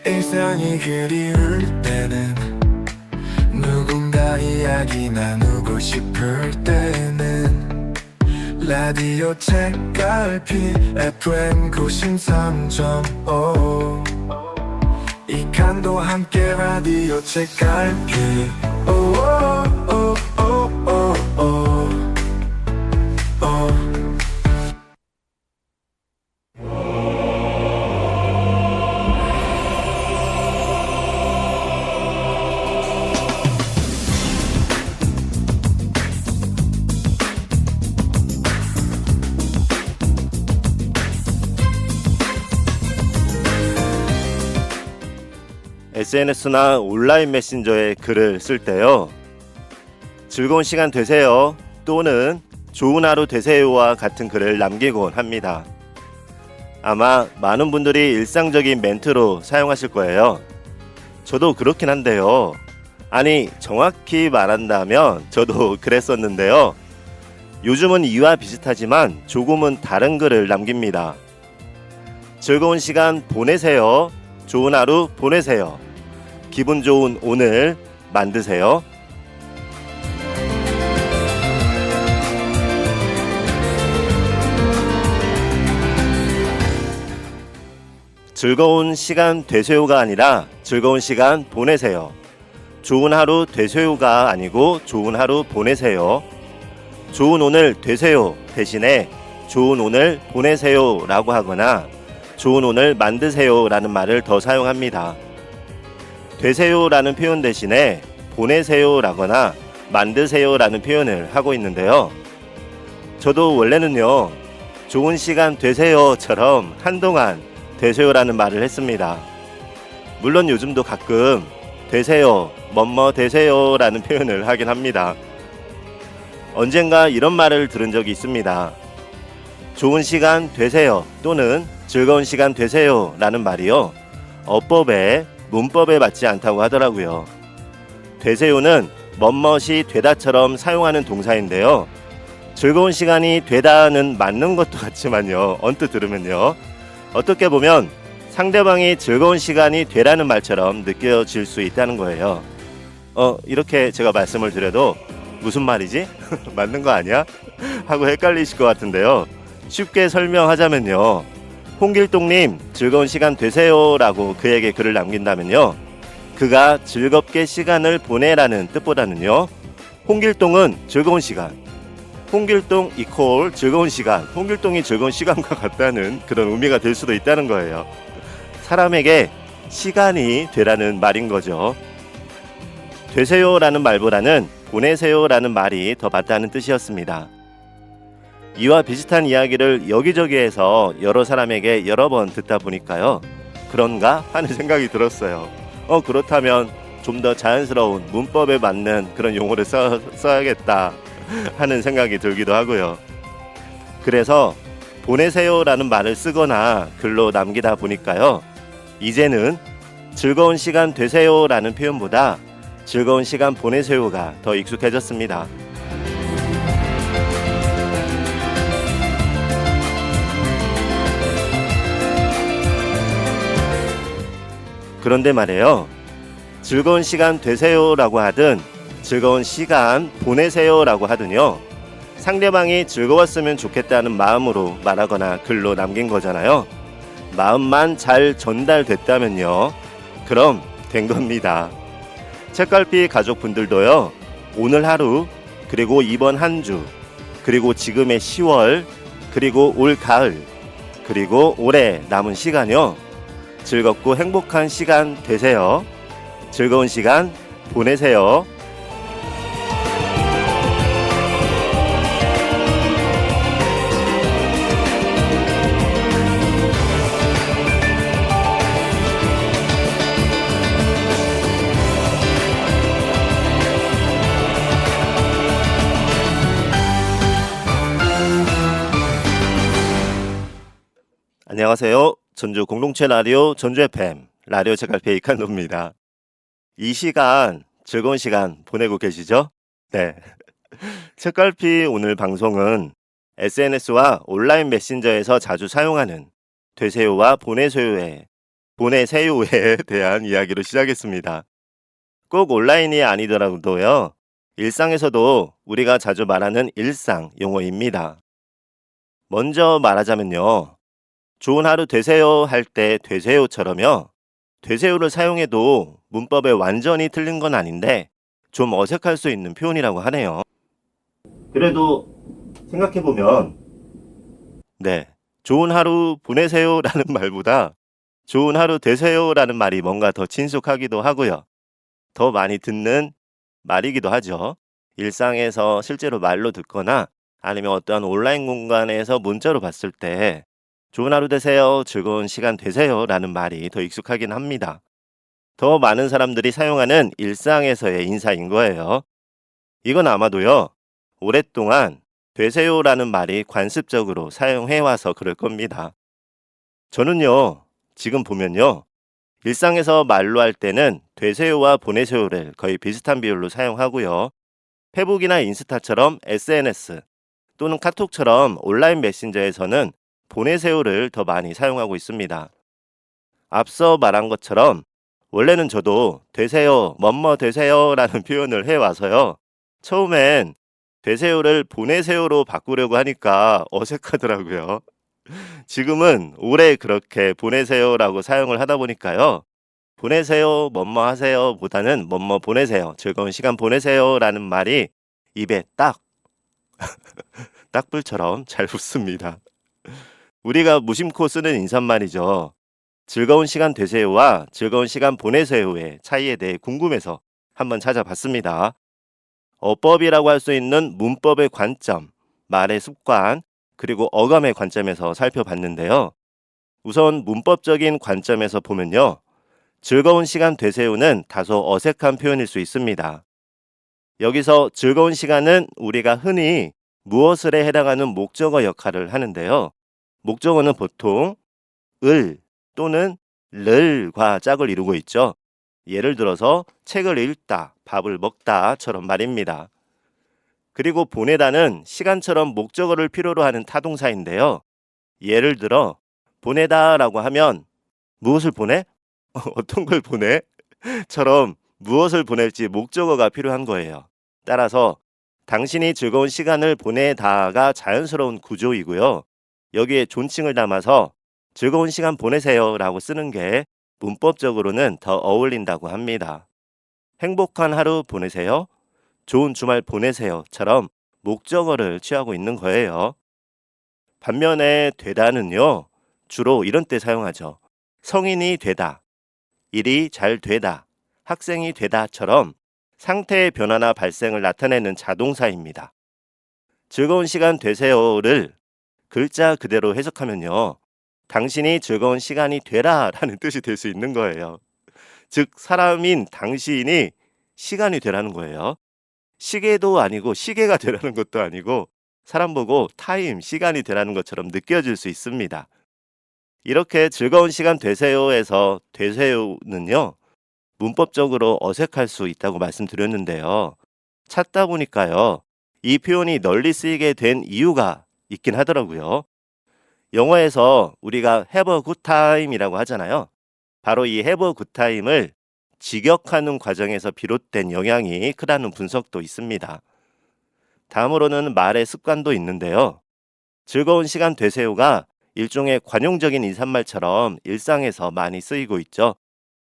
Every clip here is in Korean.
일상이 그리울 때는 누군가 이야기 나누고 싶을 때는 라디오 책갈피 FM 93.5 이 칸도 함께 라디오 책갈피 SNS나 온라인 메신저에 글을 쓸 때요. 즐거운 시간 되세요 또는 좋은 하루 되세요와 같은 글을 남기곤 합니다. 아마 많은 분들이 일상적인 멘트로 사용하실 거예요. 저도 그렇긴 한데요. 아니, 정확히 말한다면 저도 그랬었는데요. 요즘은 이와 비슷하지만 조금은 다른 글을 남깁니다. 즐거운 시간 보내세요. 좋은 하루 보내세요. 기분 좋은 오늘 만드세요. 즐거운 시간 되세요가 아니라 즐거운 시간 보내세요. 좋은 하루 되세요가 아니고 좋은 하루 보내세요. 좋은 오늘 되세요 대신에 좋은 오늘 보내세요 라고 하거나 좋은 오늘 만드세요 라는 말을 더 사용합니다. 되세요 라는 표현 대신에 보내세요 라거나 만드세요 라는 표현을 하고 있는데요. 저도 원래는요, 좋은 시간 되세요 처럼 한동안 되세요 라는 말을 했습니다. 물론 요즘도 가끔 되세요, 뭐뭐 되세요 라는 표현을 하긴 합니다. 언젠가 이런 말을 들은 적이 있습니다. 좋은 시간 되세요 또는 즐거운 시간 되세요 라는 말이요, 어법에 문법에 맞지 않다고 하더라고요. 되세요는 멋멋이 되다처럼 사용하는 동사인데요. 즐거운 시간이 되다는 맞는 것도 같지만요, 언뜻 들으면요, 어떻게 보면 상대방이 즐거운 시간이 되라는 말처럼 느껴질 수 있다는 거예요. 이렇게 제가 말씀을 드려도 무슨 말이지? 맞는 거 아니야? 하고 헷갈리실 것 같은데요. 쉽게 설명하자면요, 홍길동님 즐거운 시간 되세요 라고 그에게 글을 남긴다면요, 그가 즐겁게 시간을 보내라는 뜻보다는요, 홍길동은 즐거운 시간, 홍길동 이퀄 즐거운 시간, 홍길동이 즐거운 시간과 같다는 그런 의미가 될 수도 있다는 거예요. 사람에게 시간이 되라는 말인 거죠. 되세요 라는 말보다는 보내세요 라는 말이 더 맞다는 뜻이었습니다. 이와 비슷한 이야기를 여기저기에서 여러 사람에게 여러 번 듣다 보니까요, 그런가 하는 생각이 들었어요. 그렇다면 좀 더 자연스러운 문법에 맞는 그런 용어를 써야겠다 하는 생각이 들기도 하고요. 그래서 보내세요 라는 말을 쓰거나 글로 남기다 보니까요, 이제는 즐거운 시간 되세요 라는 표현보다 즐거운 시간 보내세요가 더 익숙해졌습니다. 그런데 말이에요, 즐거운 시간 되세요 라고 하든 즐거운 시간 보내세요 라고 하든요, 상대방이 즐거웠으면 좋겠다는 마음으로 말하거나 글로 남긴 거잖아요. 마음만 잘 전달됐다면요, 그럼 된 겁니다. 책갈피 가족분들도요, 오늘 하루, 그리고 이번 한 주, 그리고 지금의 10월, 그리고 올 가을, 그리고 올해 남은 시간요, 즐겁고 행복한 시간 되세요. 즐거운 시간 보내세요. 안녕하세요. 전주 공동체 라디오 전주 FM 라디오 책갈피 이칸도입니다. 이 시간 즐거운 시간 보내고 계시죠? 네. 책갈피 오늘 방송은 SNS와 온라인 메신저에서 자주 사용하는 되세요와 보내세요에 대한 이야기로 시작했습니다. 꼭 온라인이 아니더라도요. 일상에서도 우리가 자주 말하는 일상 용어입니다. 먼저 말하자면요. 좋은 하루 되세요 할 때 되세요처럼요. 되세요를 사용해도 문법에 완전히 틀린 건 아닌데 좀 어색할 수 있는 표현이라고 하네요. 그래도 생각해보면 네, 좋은 하루 보내세요라는 말보다 좋은 하루 되세요라는 말이 뭔가 더 친숙하기도 하고요. 더 많이 듣는 말이기도 하죠. 일상에서 실제로 말로 듣거나 아니면 어떠한 온라인 공간에서 문자로 봤을 때 좋은 하루 되세요, 즐거운 시간 되세요라는 말이 더 익숙하긴 합니다. 더 많은 사람들이 사용하는 일상에서의 인사인 거예요. 이건 아마도요, 오랫동안 되세요라는 말이 관습적으로 사용해와서 그럴 겁니다. 저는요, 지금 보면요, 일상에서 말로 할 때는 되세요와 보내세요를 거의 비슷한 비율로 사용하고요. 페북이나 인스타처럼 SNS 또는 카톡처럼 온라인 메신저에서는 보내세요를 더 많이 사용하고 있습니다. 앞서 말한 것처럼 원래는 저도 되세요, 뭐뭐 되세요라는 표현을 해와서요. 처음엔 되세요를 보내세요로 바꾸려고 하니까 어색하더라고요. 지금은 오래 그렇게 보내세요라고 사용을 하다 보니까요. 보내세요, 뭐뭐 하세요 보다는 뭐뭐 보내세요, 즐거운 시간 보내세요라는 말이 입에 딱불처럼 잘 붙습니다. 우리가 무심코 쓰는 인사말이죠. 즐거운 시간 되세요와 즐거운 시간 보내세요의 차이에 대해 궁금해서 한번 찾아봤습니다. 어법이라고 할 수 있는 문법의 관점, 말의 습관, 그리고 어감의 관점에서 살펴봤는데요. 우선 문법적인 관점에서 보면요. 즐거운 시간 되세요는 다소 어색한 표현일 수 있습니다. 여기서 즐거운 시간은 우리가 흔히 무엇을에 해당하는 목적어 역할을 하는데요. 목적어는 보통 을 또는 를과 짝을 이루고 있죠. 예를 들어서 책을 읽다, 밥을 먹다처럼 말입니다. 그리고 보내다는 시간처럼 목적어를 필요로 하는 타동사인데요. 예를 들어 보내다라고 하면 무엇을 보내? 어떤 걸 보내? 처럼 무엇을 보낼지 목적어가 필요한 거예요. 따라서 당신이 즐거운 시간을 보내다가 자연스러운 구조이고요. 여기에 존칭을 담아서 즐거운 시간 보내세요 라고 쓰는 게 문법적으로는 더 어울린다고 합니다. 행복한 하루 보내세요, 좋은 주말 보내세요처럼 목적어를 취하고 있는 거예요. 반면에 되다는요, 주로 이런 때 사용하죠. 성인이 되다, 일이 잘 되다, 학생이 되다처럼 상태의 변화나 발생을 나타내는 자동사입니다. 즐거운 시간 되세요를 글자 그대로 해석하면요. 당신이 즐거운 시간이 되라 라는 뜻이 될 수 있는 거예요. 즉 사람인 당신이 시간이 되라는 거예요. 시계도 아니고 시계가 되라는 것도 아니고 사람 보고 타임, 시간이 되라는 것처럼 느껴질 수 있습니다. 이렇게 즐거운 시간 되세요에서 되세요는요. 문법적으로 어색할 수 있다고 말씀드렸는데요. 찾다 보니까요. 이 표현이 널리 쓰이게 된 이유가 있긴 하더라고요. 영어에서 우리가 have a good time이라고 하잖아요. 바로 이 have a good time을 직역하는 과정에서 비롯된 영향이 크다는 분석도 있습니다. 다음으로는 말의 습관도 있는데요. 즐거운 시간 되세요가 일종의 관용적인 인사말처럼 일상에서 많이 쓰이고 있죠.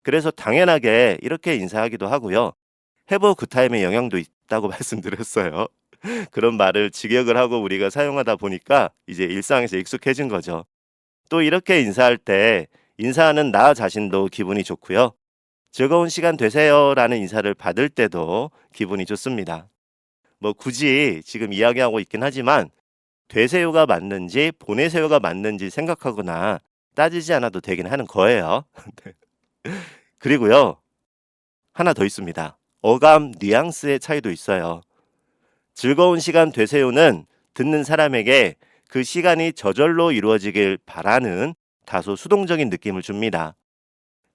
그래서 당연하게 이렇게 인사하기도 하고요. have a good time의 영향도 있다고 말씀드렸어요. 그런 말을 직역을 하고 우리가 사용하다 보니까 이제 일상에서 익숙해진 거죠. 또 이렇게 인사할 때 인사하는 나 자신도 기분이 좋고요. 즐거운 시간 되세요라는 인사를 받을 때도 기분이 좋습니다. 뭐 굳이 지금 이야기하고 있긴 하지만 되세요가 맞는지 보내세요가 맞는지 생각하거나 따지지 않아도 되긴 하는 거예요. 네. 그리고요. 하나 더 있습니다. 어감 뉘앙스의 차이도 있어요. 즐거운 시간 되세요는 듣는 사람에게 그 시간이 저절로 이루어지길 바라는 다소 수동적인 느낌을 줍니다.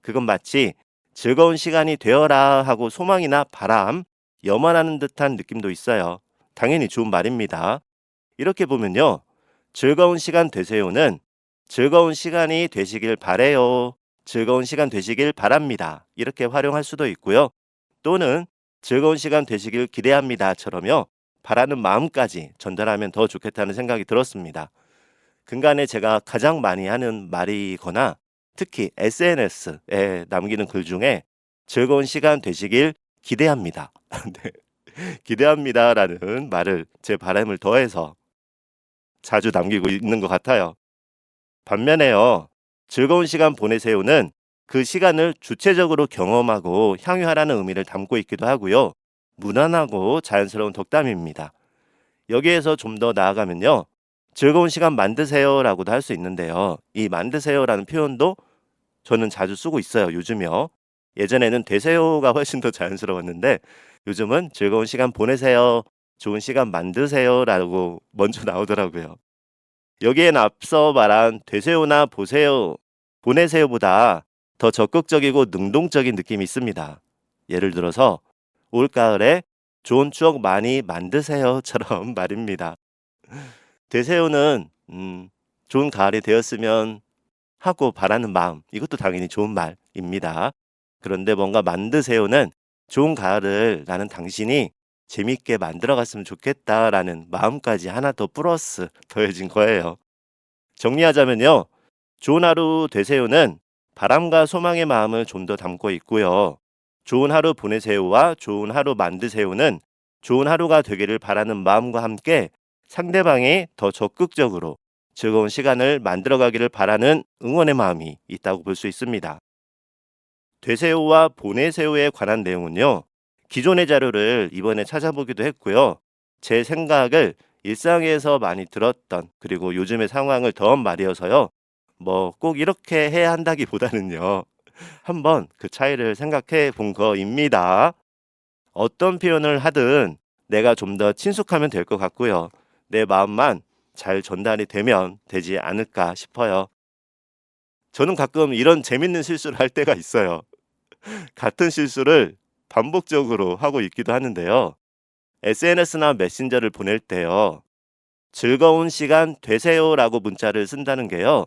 그건 마치 즐거운 시간이 되어라 하고 소망이나 바람, 염원하는 듯한 느낌도 있어요. 당연히 좋은 말입니다. 이렇게 보면요. 즐거운 시간 되세요는 즐거운 시간이 되시길 바래요. 즐거운 시간 되시길 바랍니다. 이렇게 활용할 수도 있고요. 또는 즐거운 시간 되시길 기대합니다처럼요. 바라는 마음까지 전달하면 더 좋겠다는 생각이 들었습니다. 근간에 제가 가장 많이 하는 말이거나 특히 SNS에 남기는 글 중에 즐거운 시간 되시길 기대합니다. 네. 기대합니다라는 말을 제 바람을 더해서 자주 남기고 있는 것 같아요. 반면에요. 즐거운 시간 보내세요는 그 시간을 주체적으로 경험하고 향유하라는 의미를 담고 있기도 하고요. 무난하고 자연스러운 덕담입니다. 여기에서 좀 더 나아가면요. 즐거운 시간 만드세요라고도 할 수 있는데요. 이 만드세요라는 표현도 저는 자주 쓰고 있어요. 요즘요. 예전에는 되세요가 훨씬 더 자연스러웠는데 요즘은 즐거운 시간 보내세요. 좋은 시간 만드세요라고 먼저 나오더라고요. 여기엔 앞서 말한 되세요나 보세요, 보내세요보다 더 적극적이고 능동적인 느낌이 있습니다. 예를 들어서 올가을에 좋은 추억 많이 만드세요처럼 말입니다. 되세요는 좋은 가을이 되었으면 하고 바라는 마음, 이것도 당연히 좋은 말입니다. 그런데 뭔가 만드세요는 좋은 가을을 나는 당신이 재밌게 만들어갔으면 좋겠다라는 마음까지 하나 더 플러스 더해진 거예요. 정리하자면요. 좋은 하루 되세요는 바람과 소망의 마음을 좀 더 담고 있고요. 좋은 하루 보내세요와 좋은 하루 만드세요는 좋은 하루가 되기를 바라는 마음과 함께 상대방이 더 적극적으로 즐거운 시간을 만들어가기를 바라는 응원의 마음이 있다고 볼 수 있습니다. 되세요와 보내세요에 관한 내용은요. 기존의 자료를 이번에 찾아보기도 했고요. 제 생각을 일상에서 많이 들었던 그리고 요즘의 상황을 더한 말이어서요. 뭐 꼭 이렇게 해야 한다기보다는요. 한번 그 차이를 생각해 본 거입니다. 어떤 표현을 하든 내가 좀 더 친숙하면 될 것 같고요. 내 마음만 잘 전달이 되면 되지 않을까 싶어요. 저는 가끔 이런 재밌는 실수를 할 때가 있어요. 같은 실수를 반복적으로 하고 있기도 하는데요. SNS나 메신저를 보낼 때요. 즐거운 시간 되세요라고 문자를 쓴다는 게요.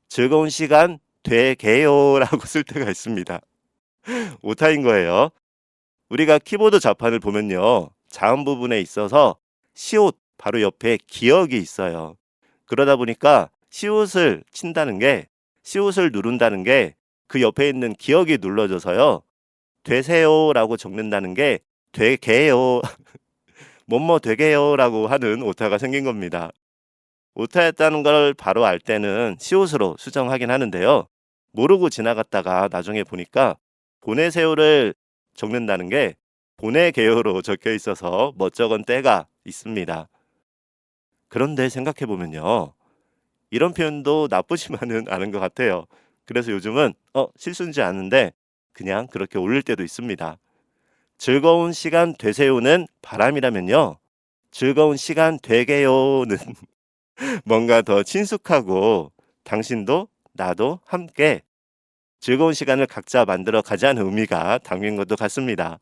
즐거운 시간 되게요라고 쓸 때가 있습니다. 오타인 거예요. 우리가 키보드 자판을 보면요. 자음 부분에 있어서 시옷 바로 옆에 기억이 있어요. 그러다 보니까 시옷을 친다는 게 시옷을 누른다는 게 그 옆에 있는 기억이 눌러져서요. 되세요라고 적는다는 게 되게요. 뭐뭐 되게요라고 하는 오타가 생긴 겁니다. 오타였다는 걸 바로 알 때는 시옷으로 수정하긴 하는데요. 모르고 지나갔다가 나중에 보니까 보내세요를 적는다는 게 보내게요로 적혀 있어서 멋쩍은 때가 있습니다. 그런데 생각해보면요. 이런 표현도 나쁘지만은 않은 것 같아요. 그래서 요즘은 실수인지 아는데 그냥 그렇게 올릴 때도 있습니다. 즐거운 시간 되세요는 바람이라면요. 즐거운 시간 되게요는 뭔가 더 친숙하고 당신도 나도 함께 즐거운 시간을 각자 만들어 가자는 의미가 담긴 것도 같습니다.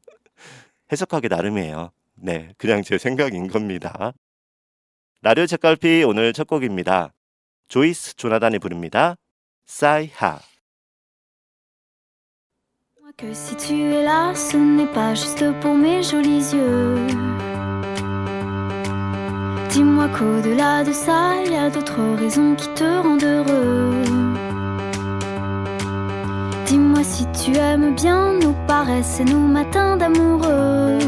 해석하기 나름이에요. 네, 그냥 제 생각인 겁니다. 라디오 책갈피 오늘 첫 곡입니다. 조이스 조나단이 부릅니다. 사이하. Que si tu es là, ce n'est pas juste pour mes jolis yeux. Dis-moi qu'au-delà de ça, il y a d'autres raisons qui te rendent heureux. Dis-moi si tu aimes bien nos paresses et nos matins d'amoureux.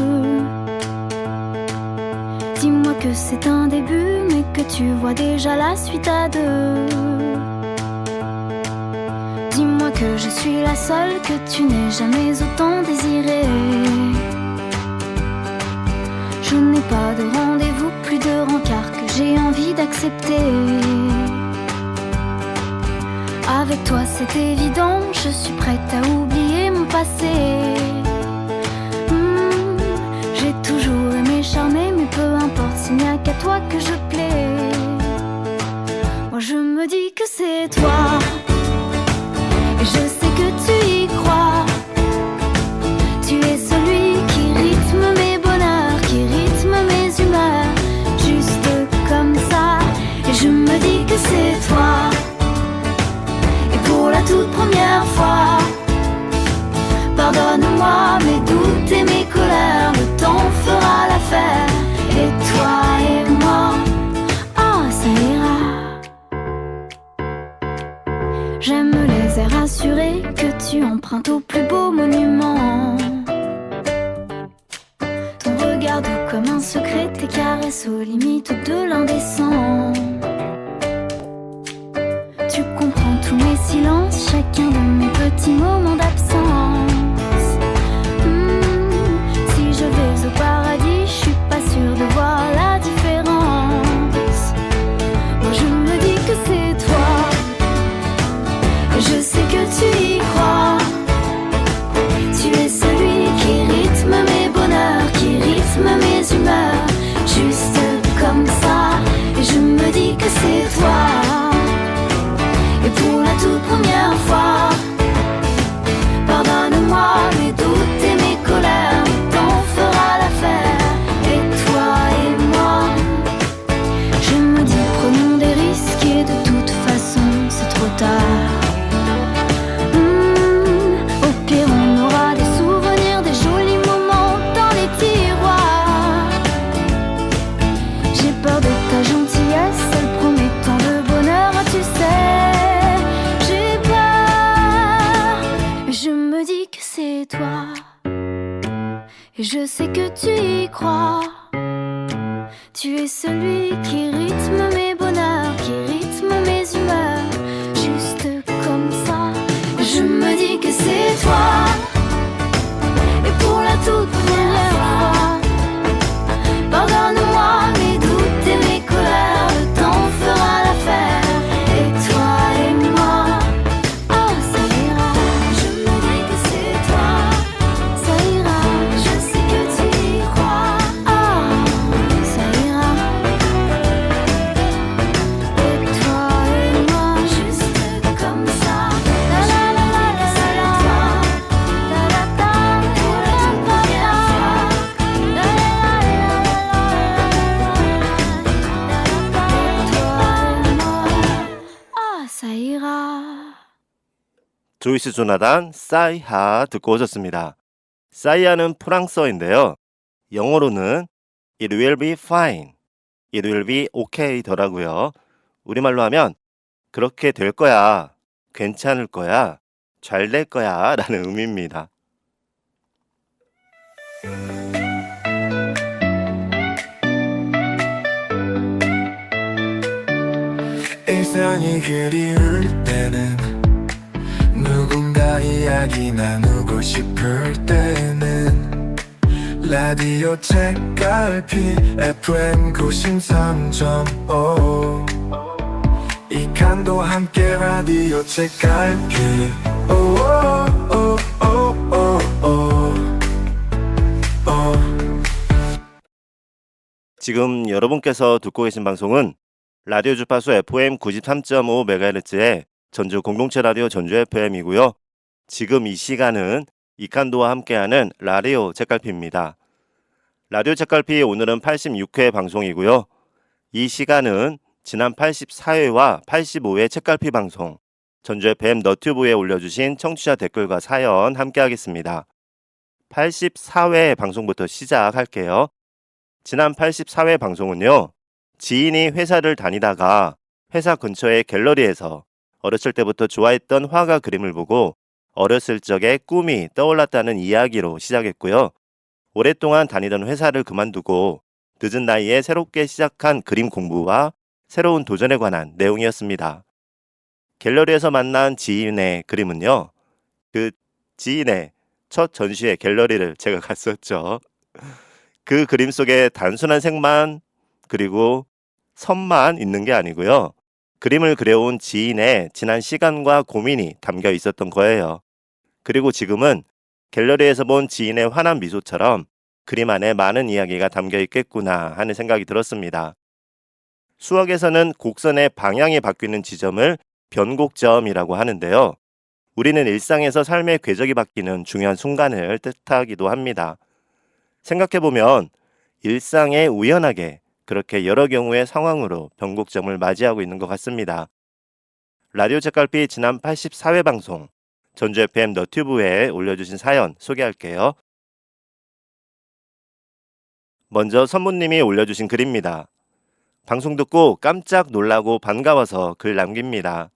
Dis-moi que c'est un début, mais que tu vois déjà la suite à deux. Dis-moi que je suis la seule que tu n'aies jamais autant désirée. Je n'ai pas de rendez-vous, plus de rencard que j'ai envie d'accepter. Avec toi c'est évident, je suis prête à oublier mon passé. J'ai toujours aimé charmer, mais peu importe s'il n'y a qu'à toi que je plais. Moi je me dis que c'est toi. Et je sais que tu y crois. Tu es celui qui rythme mes bonheurs, qui rythme mes humeurs. Juste comme ça. tu empruntes au plus beau monument. Ton regard doux comme un secret, tes caresses aux limites de l'indécent. Tu comprends tous mes silences, chacun de mes petits moments d'absence. Si je vais au paradis, je suis pas sûre de voir la différence. Moi je me dis que c'est toi, et je sais que tu y crois. Tu es celui qui rythme mes bonheurs, qui rythme mes humeurs, juste comme ça. Et je me dis que c'est toi. Et pour la toute première fois, pardonne-moi mes doutes et mes colères, le temps fera l'affaire. Et toi et moi, je me dis prenons des risques et de toute façon c'est trop tard. Au pire on aura des souvenirs, des jolis moments dans les tiroirs. J'ai peur de ta gentillesse, elle promet tant de bonheur, tu sais. J'ai peur, mais je me dis que c'est toi. Et je sais que tu y crois. Tu es celui qui rythme mes bonheurs, qui rythme mes humeurs, juste comme ça. Je me dis que c'est toi. Et pour la toute première fois, pardonne-moi mes doutes et mes colères, le temps fera l'affaire. Et toi et moi, oh ça ira. Je me dis que c'est toi, ça ira. Je sais que tu y crois, oh ça ira. Et toi et moi, juste comme ça. La la la la la la la. La la la. Pour la toute première fois. La la la la la la. Et toi et moi, oh ça ira. 조이스 조나단 사이하 듣고 오셨습니다. 사이하는 프랑스어인데요. 영어로는 It will be fine, It will be okay 더라고요. 우리말로 하면 그렇게 될 거야, 괜찮을 거야, 잘 될 거야 라는 의미입니다. 일상이 그리울 때는 누군가 이야기 나누고 싶을 때는 라디오 책갈피 FM 93.5 이 칸도 함께 라디오 책갈피 지금 여러분께서 듣고 계신 방송은 라디오 주파수 FM 93.5MHz의 전주 공동체 라디오 전주 FM이고요. 지금 이 시간은 이칸도와 함께하는 라디오 책갈피입니다. 라디오 책갈피 오늘은 86회 방송이고요. 이 시간은 지난 84회와 85회 책갈피 방송, 전주 FM 너튜브에 올려주신 청취자 댓글과 사연 함께하겠습니다. 84회 방송부터 시작할게요. 지난 84회 방송은요, 지인이 회사를 다니다가 회사 근처의 갤러리에서 어렸을 때부터 좋아했던 화가 그림을 보고 어렸을 적의 꿈이 떠올랐다는 이야기로 시작했고요. 오랫동안 다니던 회사를 그만두고 늦은 나이에 새롭게 시작한 그림 공부와 새로운 도전에 관한 내용이었습니다. 갤러리에서 만난 지인의 그림은요, 그 지인의 첫 전시회 갤러리를 제가 갔었죠. 그 그림 속에 단순한 색만 그리고 선만 있는 게 아니고요. 그림을 그려온 지인의 지난 시간과 고민이 담겨 있었던 거예요. 그리고 지금은 갤러리에서 본 지인의 환한 미소처럼 그림 안에 많은 이야기가 담겨 있겠구나 하는 생각이 들었습니다. 수학에서는 곡선의 방향이 바뀌는 지점을 변곡점이라고 하는데요. 우리는 일상에서 삶의 궤적이 바뀌는 중요한 순간을 뜻하기도 합니다. 생각해보면 일상에 우연하게 그렇게 여러 경우의 상황으로 변곡점을 맞이하고 있는 것 같습니다. 라디오 책갈피 지난 84회 방송, 전주 FM 너튜브에 올려주신 사연 소개할게요. 먼저 선무님이 올려주신 글입니다. 방송 듣고 깜짝 놀라고 반가워서 글 남깁니다.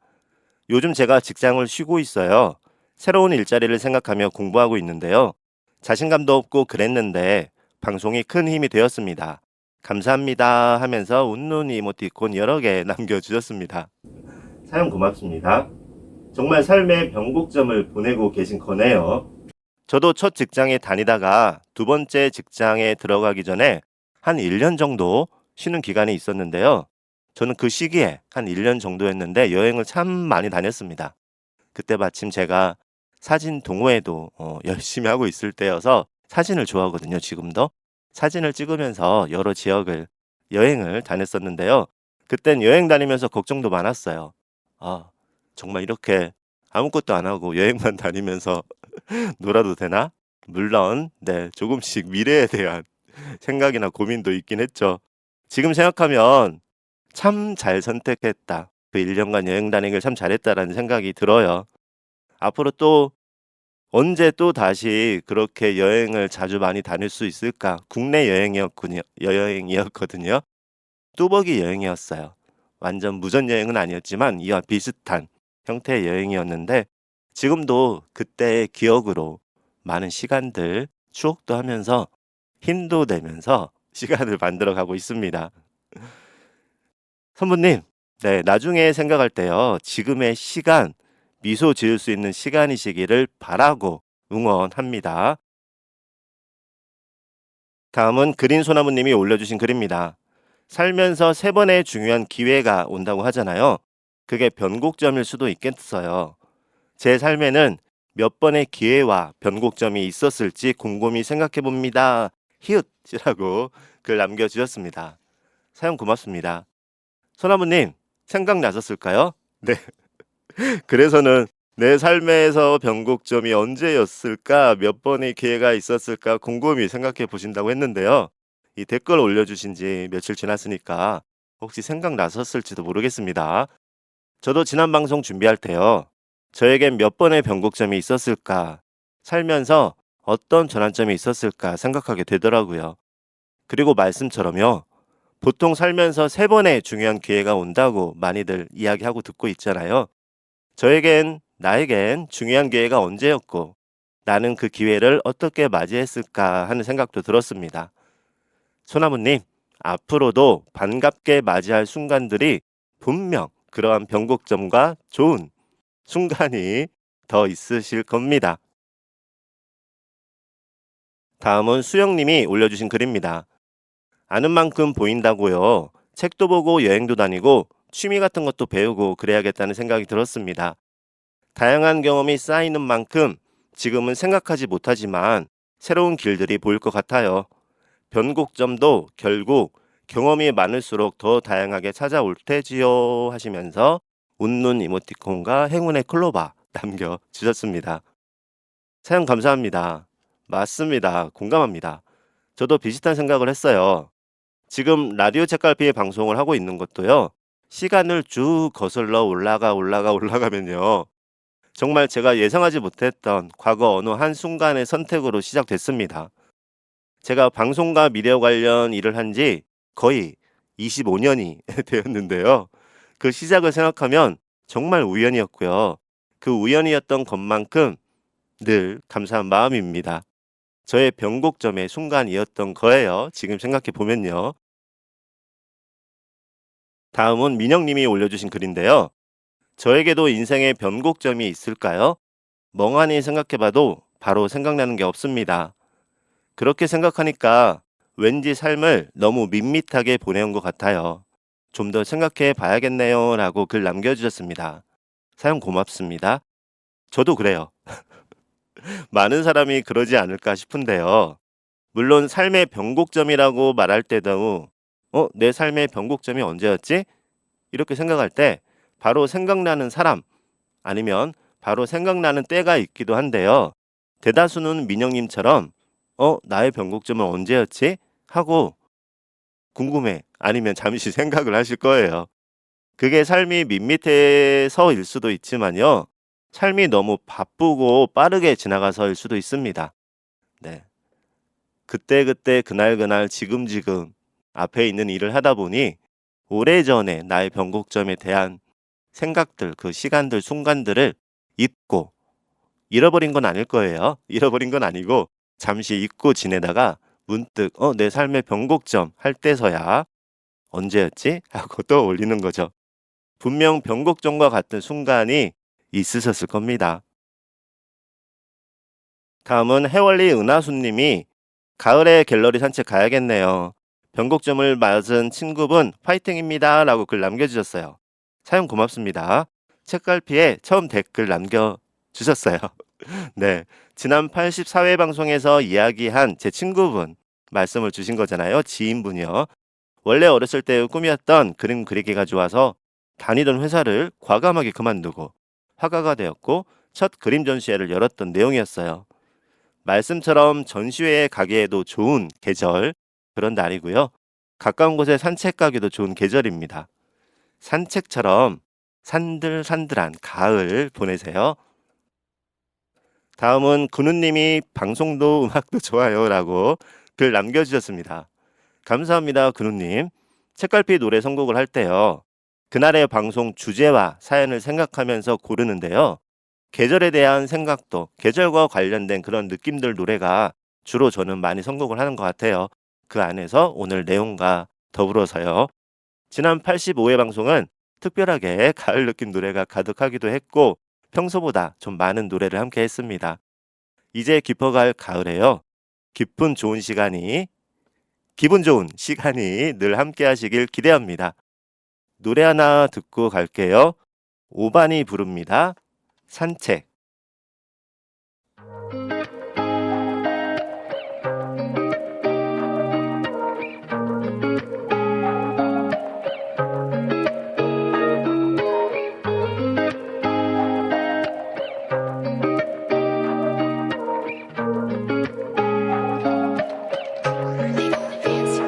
요즘 제가 직장을 쉬고 있어요. 새로운 일자리를 생각하며 공부하고 있는데요. 자신감도 없고 그랬는데 방송이 큰 힘이 되었습니다. 감사합니다 하면서 웃는 이모티콘 여러 개 남겨주셨습니다. 사연 고맙습니다. 정말 삶의 변곡점을 보내고 계신 거네요. 저도 첫 직장에 다니다가 두 번째 직장에 들어가기 전에 한 1년 정도 쉬는 기간이 있었는데요. 저는 그 시기에 한 1년 정도였는데 여행을 참 많이 다녔습니다. 그때 마침 제가 사진 동호회도 열심히 하고 있을 때여서 사진을 좋아하거든요, 지금도. 사진을 찍으면서 여러 지역을 여행을 다녔었는데요. 그땐 여행 다니면서 걱정도 많았어요. 아, 정말 이렇게 아무것도 안 하고 여행만 다니면서 놀아도 되나? 물론, 네, 조금씩 미래에 대한 생각이나 고민도 있긴 했죠. 지금 생각하면 참 잘 선택했다. 그 1년간 여행 다니길 참 잘했다라는 생각이 들어요. 앞으로 또 언제 또 다시 그렇게 여행을 자주 많이 다닐 수 있을까? 국내 여행이었거든요. 뚜벅이 여행이었어요. 완전 무전 여행은 아니었지만 이와 비슷한 형태의 여행이었는데 지금도 그때의 기억으로 많은 시간들 추억도 하면서 힘도 내면서 시간을 만들어 가고 있습니다. 선부님, 네, 나중에 생각할 때요. 지금의 시간, 미소 지을 수 있는 시간이시기를 바라고 응원합니다. 다음은 그린 소나무님이 올려주신 글입니다. 살면서 세 번의 중요한 기회가 온다고 하잖아요. 그게 변곡점일 수도 있겠어요. 제 삶에는 몇 번의 기회와 변곡점이 있었을지 곰곰이 생각해 봅니다. 히읗이라고 글 남겨주셨습니다. 사연 고맙습니다. 소나무님, 생각나셨을까요? 네. 그래서는 내 삶에서 변곡점이 언제였을까, 몇 번의 기회가 있었을까 곰곰이 생각해 보신다고 했는데요. 이 댓글 올려주신 지 며칠 지났으니까 혹시 생각나셨을지도 모르겠습니다. 저도 지난 방송 준비할 때요. 저에겐 몇 번의 변곡점이 있었을까, 살면서 어떤 전환점이 있었을까 생각하게 되더라고요. 그리고 말씀처럼요. 보통 살면서 세 번의 중요한 기회가 온다고 많이들 이야기하고 듣고 있잖아요. 나에겐 중요한 기회가 언제였고 나는 그 기회를 어떻게 맞이했을까 하는 생각도 들었습니다. 소나무님, 앞으로도 반갑게 맞이할 순간들이 분명 그러한 변곡점과 좋은 순간이 더 있으실 겁니다. 다음은 수영님이 올려주신 글입니다. 아는 만큼 보인다고요. 책도 보고 여행도 다니고 취미 같은 것도 배우고 그래야겠다는 생각이 들었습니다. 다양한 경험이 쌓이는 만큼 지금은 생각하지 못하지만 새로운 길들이 보일 것 같아요. 변곡점도 결국 경험이 많을수록 더 다양하게 찾아올 테지요 하시면서 웃는 이모티콘과 행운의 클로바 남겨주셨습니다. 사연 감사합니다. 맞습니다. 공감합니다. 저도 비슷한 생각을 했어요. 지금 라디오 책갈피의 방송을 하고 있는 것도요. 시간을 쭉 거슬러 올라가면요. 정말 제가 예상하지 못했던 과거 어느 한순간의 선택으로 시작됐습니다. 제가 방송과 미디어 관련 일을 한 지 거의 25년이 되었는데요. 그 시작을 생각하면 정말 우연이었고요. 그 우연이었던 것만큼 늘 감사한 마음입니다. 저의 변곡점의 순간이었던 거예요. 지금 생각해 보면요. 다음은 민영님이 올려주신 글인데요. 저에게도 인생의 변곡점이 있을까요? 멍하니 생각해봐도 바로 생각나는 게 없습니다. 그렇게 생각하니까 왠지 삶을 너무 밋밋하게 보내온 것 같아요. 좀 더 생각해 봐야겠네요 라고 글 남겨주셨습니다. 사연 고맙습니다. 저도 그래요. 많은 사람이 그러지 않을까 싶은데요. 물론 삶의 변곡점이라고 말할 때도 내 삶의 변곡점이 언제였지? 이렇게 생각할 때 바로 생각나는 사람 아니면 바로 생각나는 때가 있기도 한데요. 대다수는 민영님처럼 나의 변곡점은 언제였지? 하고 궁금해 아니면 잠시 생각을 하실 거예요. 그게 삶이 밋밋해서일 수도 있지만요. 삶이 너무 바쁘고 빠르게 지나가서일 수도 있습니다. 네. 그때그때 그날그날 지금지금 앞에 있는 일을 하다 보니 오래전에 나의 변곡점에 대한 생각들, 그 시간들, 순간들을 잊고 잃어버린 건 아닐 거예요. 잃어버린 건 아니고 잠시 잊고 지내다가 문득 내 삶의 변곡점 할 때서야 언제였지? 하고 떠올리는 거죠. 분명 변곡점과 같은 순간이 있으셨을 겁니다. 다음은 해월리 은하수님이 가을에 갤러리 산책 가야겠네요. 변곡점을 맞은 친구분 파이팅입니다 라고 글 남겨주셨어요. 사연 고맙습니다. 책갈피에 처음 댓글 남겨주셨어요. 네, 지난 84회 방송에서 이야기한 제 친구분 말씀을 주신 거잖아요. 지인분이요. 원래 어렸을 때의 꿈이었던 그림 그리기가 좋아서 다니던 회사를 과감하게 그만두고 화가가 되었고 첫 그림 전시회를 열었던 내용이었어요. 말씀처럼 전시회에 가기에도 좋은 계절, 그런 날이고요. 가까운 곳에 산책 가기도 좋은 계절입니다. 산책처럼 산들산들한 가을 보내세요. 다음은 근우님이 방송도 음악도 좋아요 라고 글 남겨주셨습니다. 감사합니다, 근우님. 책갈피 노래 선곡을 할 때요. 그날의 방송 주제와 사연을 생각하면서 고르는데요. 계절에 대한 생각도 계절과 관련된 그런 느낌들 노래가 주로 저는 많이 선곡을 하는 것 같아요. 그 안에서 오늘 내용과 더불어서요. 지난 85회 방송은 특별하게 가을 느낌 노래가 가득하기도 했고 평소보다 좀 많은 노래를 함께 했습니다. 이제 깊어갈 가을에요. 기분 좋은 시간이 늘 함께 하시길 기대합니다. 노래 하나 듣고 갈게요. 오반이 부릅니다. 산책.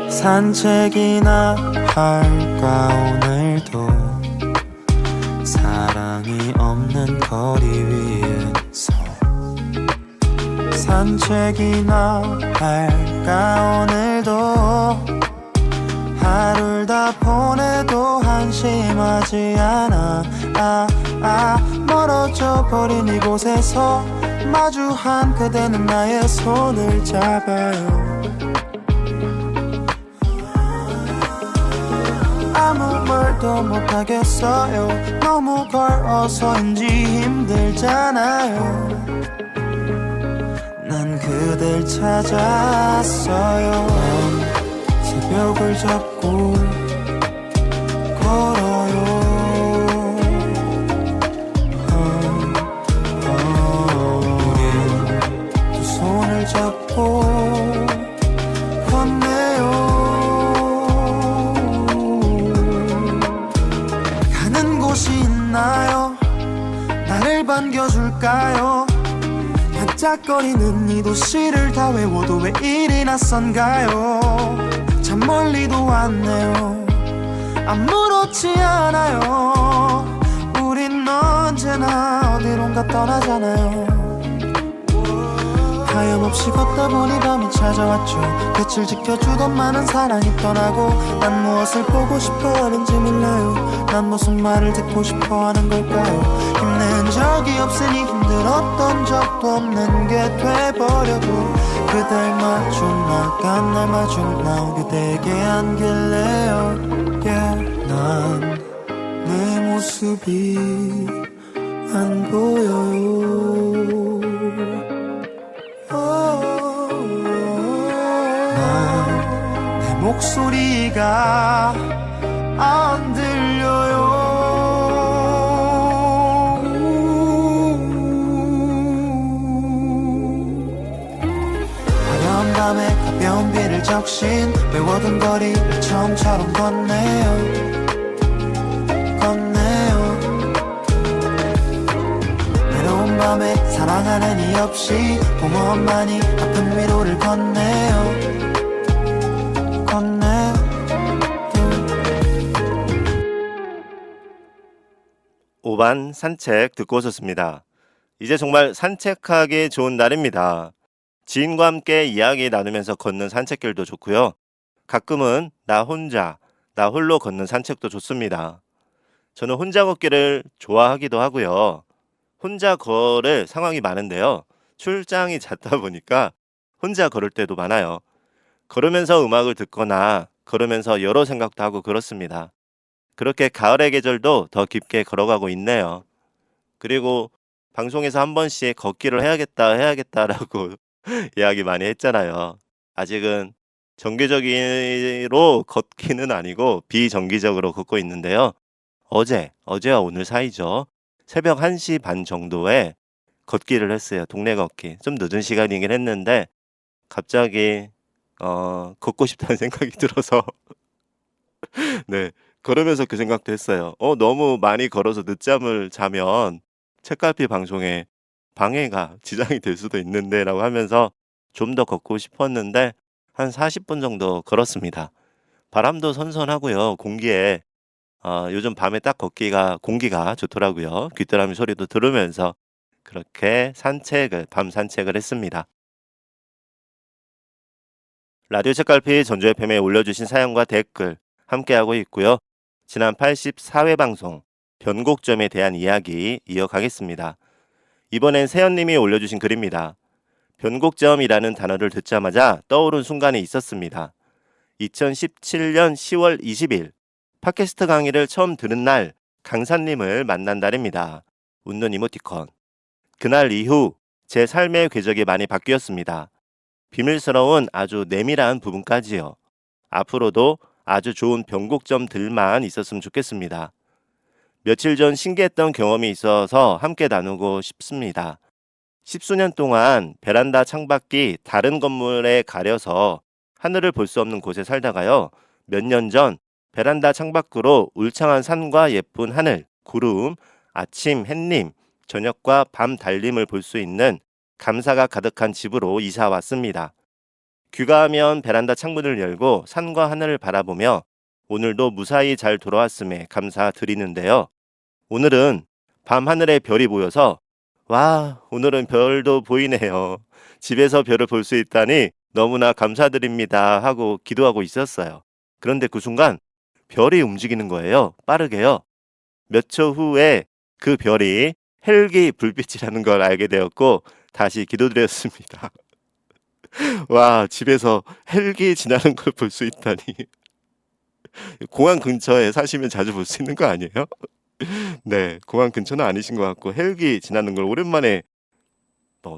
산책이나 할까 오늘도 사랑이 없는 거리 위에서 산책이나 할까 오늘도 하루를 다 보내도 한심하지 않아 멀어져 버린 이곳에서 마주한 그대는 나의 손을 잡아요. 아무 말도 못하겠어요. 너무 걸어서인지 힘들잖아요. 난 그댈 찾았어요. 새벽을 잡고 걸어요. 우린 두 손을 잡고 있나요? 나를 반겨줄까요? 반짝거리는 이 도시를 다 외워도 왜 이리 낯선가요? 참 멀리도 왔네요. 아무렇지 않아요. 우린 언제나 어디론가 떠나잖아요. 하염없이 걷다 보니 밤이 찾아왔죠. 끝을 지켜주던 많은 사랑이 떠나고 난 무엇을 보고 싶어 하는지 몰라요. 난 무슨 말을 듣고 싶어 하는 걸까요? 힘낸 적이 없으니 힘들었던 적도 없는 게 돼버려도 그댈 마주 나간 날 마주 나 그대에게 안길래요. yeah. 난 내 모습이 안 보여요. 내 목소리가 안 들려요. 화려한 밤에 가벼운 비를 적신 외워둔 거리를 처음처럼 걷네요. 외로운 밤에 사랑하는 이 없이 공허함만이 아픈 위로를 건네요. 오반 산책 듣고 오셨습니다. 이제 정말 산책하기 좋은 날입니다. 지인과 함께 이야기 나누면서 걷는 산책길도 좋고요. 가끔은 나 홀로 걷는 산책도 좋습니다. 저는 혼자 걷기를 좋아하기도 하고요. 혼자 걸을 상황이 많은데요. 출장이 잦다 보니까 혼자 걸을 때도 많아요. 걸으면서 음악을 듣거나 걸으면서 여러 생각도 하고 그렇습니다. 그렇게 가을의 계절도 더 깊게 걸어가고 있네요. 그리고 방송에서 한 번씩 걷기를 해야겠다라고 이야기 많이 했잖아요. 아직은 정기적으로 걷기는 아니고 비정기적으로 걷고 있는데요. 어제와 오늘 사이죠. 새벽 1시 반 정도에 걷기를 했어요. 동네 걷기. 좀 늦은 시간이긴 했는데 갑자기 걷고 싶다는 생각이 들어서 네, 걸으면서 그 생각도 했어요. 너무 많이 걸어서 늦잠을 자면 책갈피 방송에 방해가 지장이 될 수도 있는데라고 하면서 좀 더 걷고 싶었는데 한 40분 정도 걸었습니다. 바람도 선선하고요. 공기에 요즘 밤에 딱 걷기가 공기가 좋더라고요. 귀뚜라미 소리도 들으면서 그렇게 밤 산책을 했습니다. 라디오 책갈피 전주 FM에 올려주신 사연과 댓글 함께하고 있고요. 지난 84회 방송 변곡점에 대한 이야기 이어가겠습니다. 이번엔 세연님이 올려주신 글입니다. 변곡점이라는 단어를 듣자마자 떠오른 순간이 있었습니다. 2017년 10월 20일 팟캐스트 강의를 처음 들은 날 강사님을 만난 날입니다. 웃는 이모티콘. 그날 이후 제 삶의 궤적이 많이 바뀌었습니다. 비밀스러운 아주 내밀한 부분까지요. 앞으로도 아주 좋은 변곡점들만 있었으면 좋겠습니다. 며칠 전 신기했던 경험이 있어서 함께 나누고 싶습니다. 10수년 동안 베란다 창밖이 다른 건물에 가려서 하늘을 볼 수 없는 곳에 살다가요. 몇 년 전 베란다 창밖으로 울창한 산과 예쁜 하늘, 구름, 아침 햇님, 저녁과 밤 달림을 볼 수 있는 감사가 가득한 집으로 이사 왔습니다. 귀가하면 베란다 창문을 열고 산과 하늘을 바라보며 오늘도 무사히 잘 돌아왔음에 감사드리는데요. 오늘은 밤하늘에 별이 보여서 와, 오늘은 별도 보이네요. 집에서 별을 볼 수 있다니 너무나 감사드립니다 하고 기도하고 있었어요. 그런데 그 순간 별이 움직이는 거예요. 빠르게요. 몇 초 후에 그 별이 헬기 불빛이라는 걸 알게 되었고 다시 기도드렸습니다. 와, 집에서 헬기 지나는 걸 볼 수 있다니. 공항 근처에 사시면 자주 볼 수 있는 거 아니에요? 네, 공항 근처는 아니신 것 같고 헬기 지나는 걸 오랜만에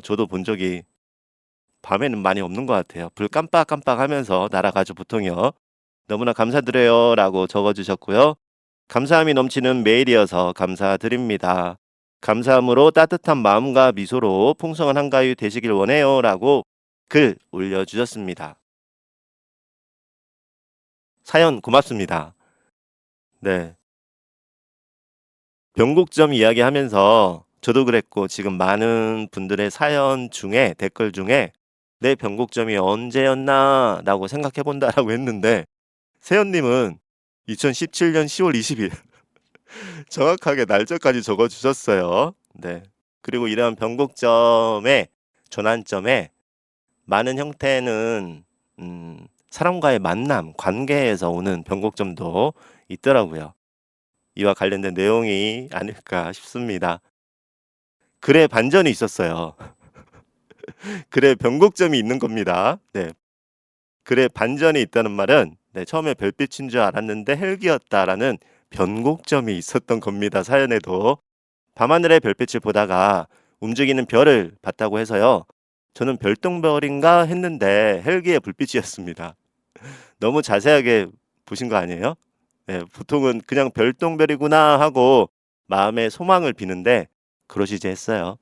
저도 본 적이 밤에는 많이 없는 것 같아요. 불 깜빡깜빡하면서 날아가죠 보통요. 너무나 감사드려요 라고 적어주셨고요. 감사함이 넘치는 메일이어서 감사드립니다. 감사함으로 따뜻한 마음과 미소로 풍성한 한가위 되시길 원해요 라고 글 올려주셨습니다. 사연 고맙습니다. 네, 변곡점 이야기하면서 저도 그랬고 지금 많은 분들의 사연 중에 댓글 중에 내 변곡점이 언제였나 라고 생각해 본다라고 했는데 세연님은 2017년 10월 20일 정확하게 날짜까지 적어주셨어요. 네, 그리고 이런 변곡점의 전환점에 많은 형태는 사람과의 만남, 관계에서 오는 변곡점도 있더라고요. 이와 관련된 내용이 아닐까 싶습니다. 글에 반전이 있었어요. 글에 변곡점이 있는 겁니다. 네, 글에 반전이 있다는 말은 처음에 별빛인 줄 알았는데 헬기였다라는 변곡점이 있었던 겁니다. 사연에도 밤하늘의 별빛을 보다가 움직이는 별을 봤다고 해서요. 저는 별똥별인가 했는데 헬기의 불빛이었습니다. 너무 자세하게 보신 거 아니에요? 네, 보통은 그냥 별똥별이구나 하고 마음에 소망을 비는데 그러시지 했어요.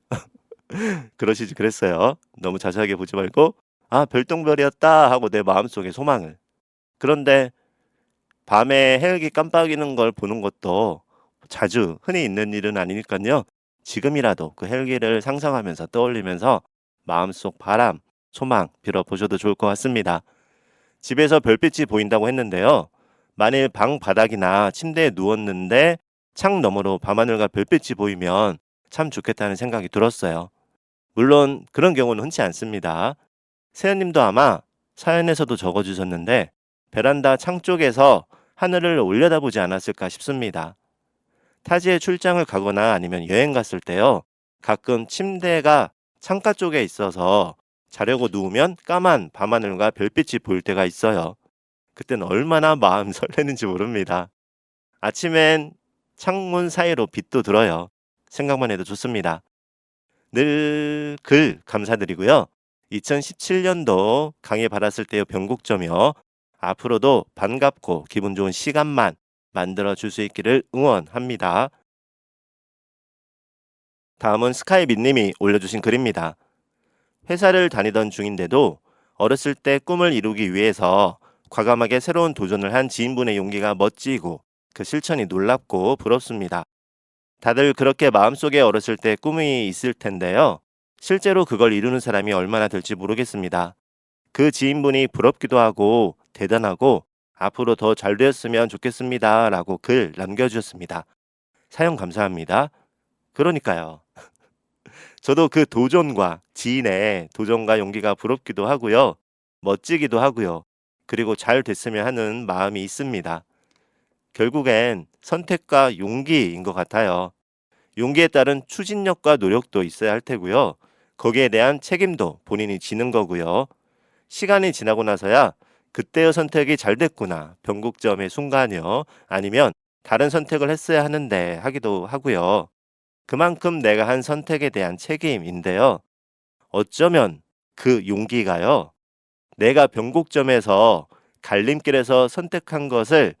그랬어요. 너무 자세하게 보지 말고 아, 별똥별이었다 하고 내 마음속에 소망을. 그런데 밤에 헬기 깜빡이는 걸 보는 것도 자주 흔히 있는 일은 아니니까요. 지금이라도 그 헬기를 상상하면서 떠올리면서 마음속 바람, 소망 빌어보셔도 좋을 것 같습니다. 집에서 별빛이 보인다고 했는데요. 만일 방 바닥이나 침대에 누웠는데 창 너머로 밤하늘과 별빛이 보이면 참 좋겠다는 생각이 들었어요. 물론 그런 경우는 흔치 않습니다. 세연님도 아마 사연에서도 적어주셨는데 베란다 창 쪽에서 하늘을 올려다보지 않았을까 싶습니다. 타지에 출장을 가거나 아니면 여행 갔을 때요. 가끔 침대가 창가 쪽에 있어서 자려고 누우면 까만 밤하늘과 별빛이 보일 때가 있어요. 그땐 얼마나 마음 설레는지 모릅니다. 아침엔 창문 사이로 빛도 들어요. 생각만 해도 좋습니다. 늘 글 감사드리고요. 2017년도 강의 받았을 때의 변곡점이요. 앞으로도 반갑고 기분 좋은 시간만 만들어 줄 수 있기를 응원합니다. 다음은 스카이민님이 올려주신 글입니다. 회사를 다니던 중인데도 어렸을 때 꿈을 이루기 위해서 과감하게 새로운 도전을 한 지인분의 용기가 멋지고 그 실천이 놀랍고 부럽습니다. 다들 그렇게 마음속에 어렸을 때 꿈이 있을 텐데요. 실제로 그걸 이루는 사람이 얼마나 될지 모르겠습니다. 그 지인분이 부럽기도 하고 대단하고 앞으로 더 잘 되었으면 좋겠습니다. 라고 글 남겨주셨습니다. 사연 감사합니다. 그러니까요. 저도 그 도전과 지인의 도전과 용기가 부럽기도 하고요. 멋지기도 하고요. 그리고 잘 됐으면 하는 마음이 있습니다. 결국엔 선택과 용기인 것 같아요. 용기에 따른 추진력과 노력도 있어야 할 테고요. 거기에 대한 책임도 본인이 지는 거고요. 시간이 지나고 나서야 그때의 선택이 잘 됐구나. 변곡점의 순간이요. 아니면 다른 선택을 했어야 하는데 하기도 하고요. 그만큼 내가 한 선택에 대한 책임인데요. 어쩌면 그 용기가요. 내가 변곡점에서 갈림길에서 선택한 것을